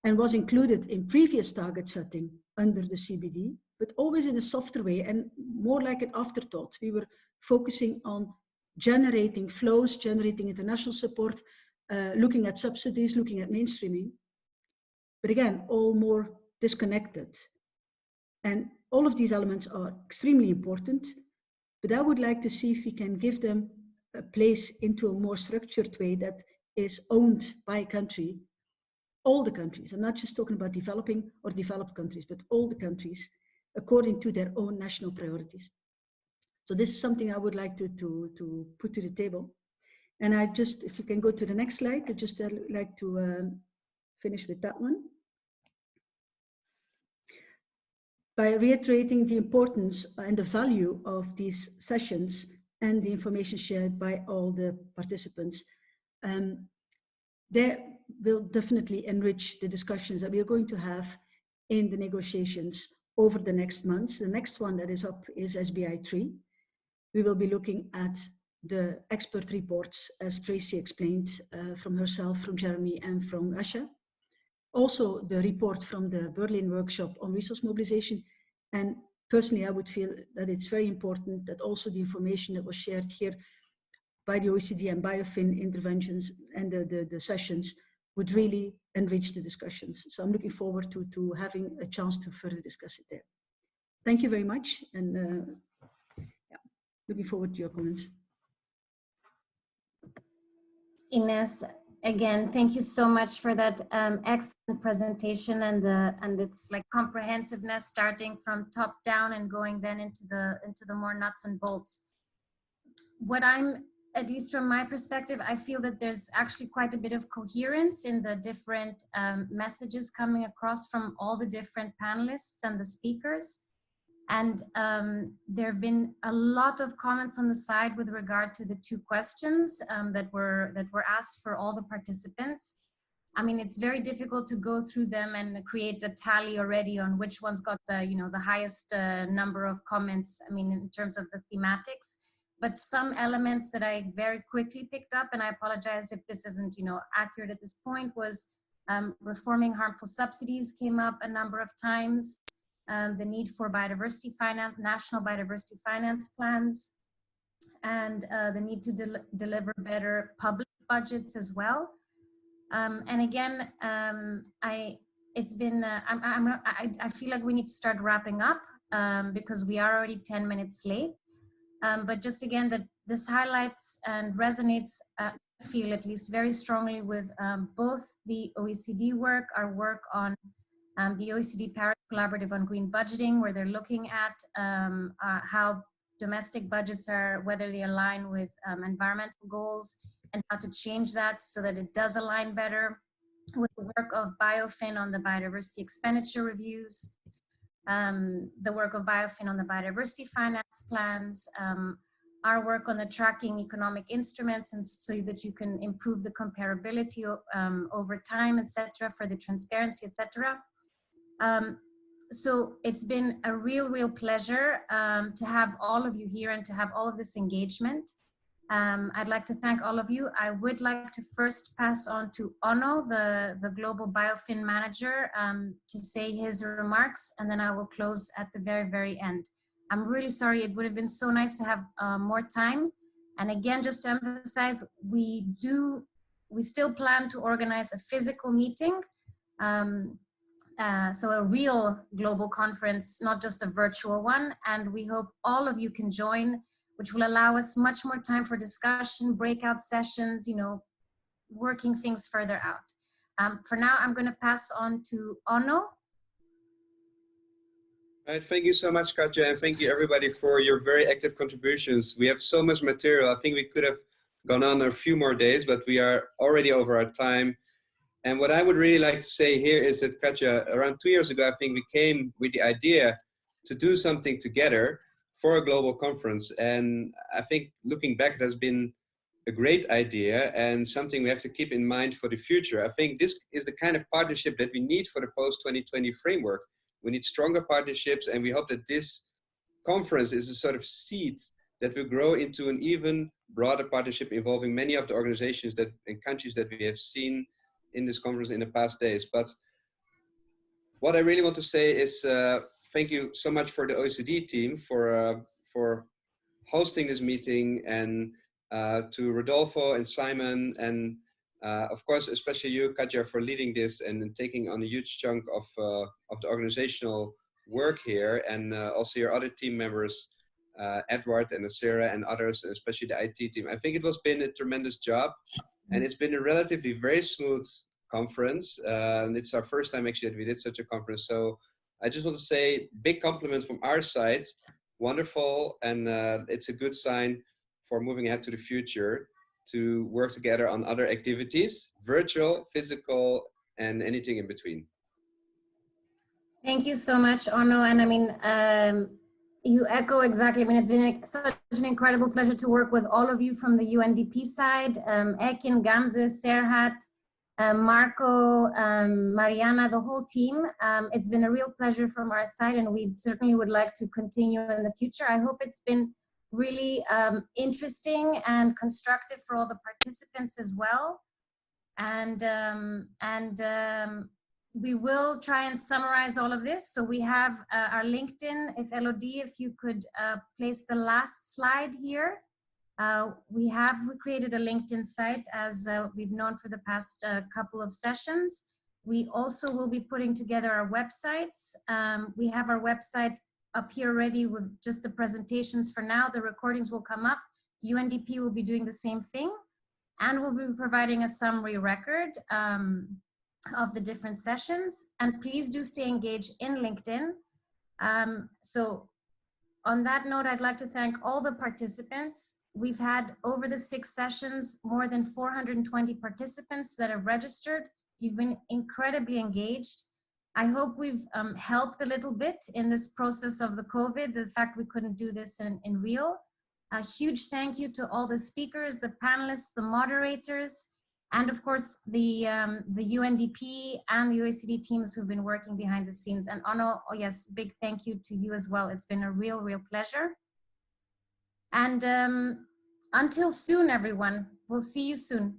and was included in previous target setting under the CBD, but always in a softer way and more like an afterthought. We were focusing on generating flows, generating international support, looking at subsidies, looking at mainstreaming, but again, all more disconnected. And all of these elements are extremely important, but I would like to see if we can give them a place into a more structured way that is owned by a country, all the countries. I'm not just talking about developing or developed countries, but all the countries according to their own national priorities. So this is something I would like to put to the table. And I just, if you can go to the next slide, I'd just like to finish with that one. By reiterating the importance and the value of these sessions and the information shared by all the participants, they will definitely enrich the discussions that we are going to have in the negotiations over the next months. The next one that is up is SBI 3. We will be looking at the expert reports, as Tracy explained, from herself, from Jeremy, and from Asha. Also, the report from the Berlin workshop on resource mobilization. And personally, I would feel that it's very important that also the information that was shared here by the OECD and Biofin interventions and the sessions would really enrich the discussions. So I'm looking forward to having a chance to further discuss it there. Thank you very much, and yeah, looking forward to your comments. Ines, again, thank you so much for that excellent presentation and its like comprehensiveness, starting from top down and going then into the more nuts and bolts. What I'm, at least from my perspective, I feel that there's actually quite a bit of coherence in the different messages coming across from all the different panelists and the speakers. And there have been a lot of comments on the side with regard to the two questions that were asked for all the participants. I mean, it's very difficult to go through them and create a tally already on which one's got the, you know, the highest number of comments, I mean, in terms of the thematics. But some elements that I very quickly picked up, and I apologize if this isn't, you know, accurate at this point, was reforming harmful subsidies came up a number of times. The need for biodiversity finance, national biodiversity finance plans, and the need to deliver better public budgets as well. And again, I feel like we need to start wrapping up because we are already 10 minutes late. But just again, that this highlights and resonates, I feel at least very strongly with both the OECD work, our work on the OECD Paris Collaborative on Green Budgeting, where they're looking at how domestic budgets are, whether they align with environmental goals, and how to change that so that it does align better with the work of Biofin on the biodiversity expenditure reviews, the work of Biofin on the biodiversity finance plans, our work on the tracking economic instruments, and so that you can improve the comparability over time, etc., for the transparency, etc. So it's been a real pleasure to have all of you here and to have all of this engagement. I'd like to thank all of you. I would like to first pass on to Onno, the Global Biofin Manager, to say his remarks, and then I will close at the very, very end. I'm really sorry, it would have been so nice to have more time. And again, just to emphasize, we still plan to organize a physical meeting. So a real global conference, not just a virtual one. And we hope all of you can join, which will allow us much more time for discussion, breakout sessions, you know, working things further out. For now, I'm going to pass on to Onno. All right, thank you so much, Katja, and thank you everybody for your very active contributions. We have so much material. I think we could have gone on a few more days, but we are already over our time. And what I would really like to say here is that, Katja, around 2 years ago, I think we came with the idea to do something together for a global conference. And I think looking back, it has been a great idea and something we have to keep in mind for the future. I think this is the kind of partnership that we need for the post-2020 framework. We need stronger partnerships, and we hope that this conference is a sort of seed that will grow into an even broader partnership involving many of the organizations that and countries that we have seen in this conference in the past days. But what I really want to say is thank you so much for the OECD team for hosting this meeting, and to Rodolfo and Simon, and of course, especially you, Katja, for leading this and taking on a huge chunk of the organizational work here, and also your other team members, Edward and Sarah and others, and especially the IT team. I think it has been a tremendous job, and it's been a relatively very smooth conference. And it's our first time actually that we did such a conference. So I just want to say big compliment from our side. Wonderful, and it's a good sign for moving ahead to the future, to work together on other activities, virtual, physical, and anything in between. Thank you so much, Onno. And I mean, you echo exactly. I mean, it's been such an incredible pleasure to work with all of you from the UNDP side, Ekin, Gamze, Serhat, Marco, Mariana, the whole team. It's been a real pleasure from our side, and we certainly would like to continue in the future. I hope it's been really interesting and constructive for all the participants as well. And we will try and summarize all of this. So we have our LinkedIn. If Elodie, if you could place the last slide here. We created a LinkedIn site, as we've known for the past couple of sessions. We also will be putting together our websites. We have our website up here ready with just the presentations for now. The recordings will come up. UNDP will be doing the same thing, and we'll be providing a summary record of the different sessions. And please do stay engaged in LinkedIn. So on that note, I'd like to thank all the participants. We've had, over the 6 sessions, more than 420 participants that have registered. You've been incredibly engaged. I hope we've helped a little bit in this process of the COVID, the fact we couldn't do this in real. A huge thank you to all the speakers, the panelists, the moderators, and of course the UNDP and the OECD teams who've been working behind the scenes. And Onno, oh yes, big thank you to you as well. It's been a real pleasure. And until soon, everyone. We'll see you soon.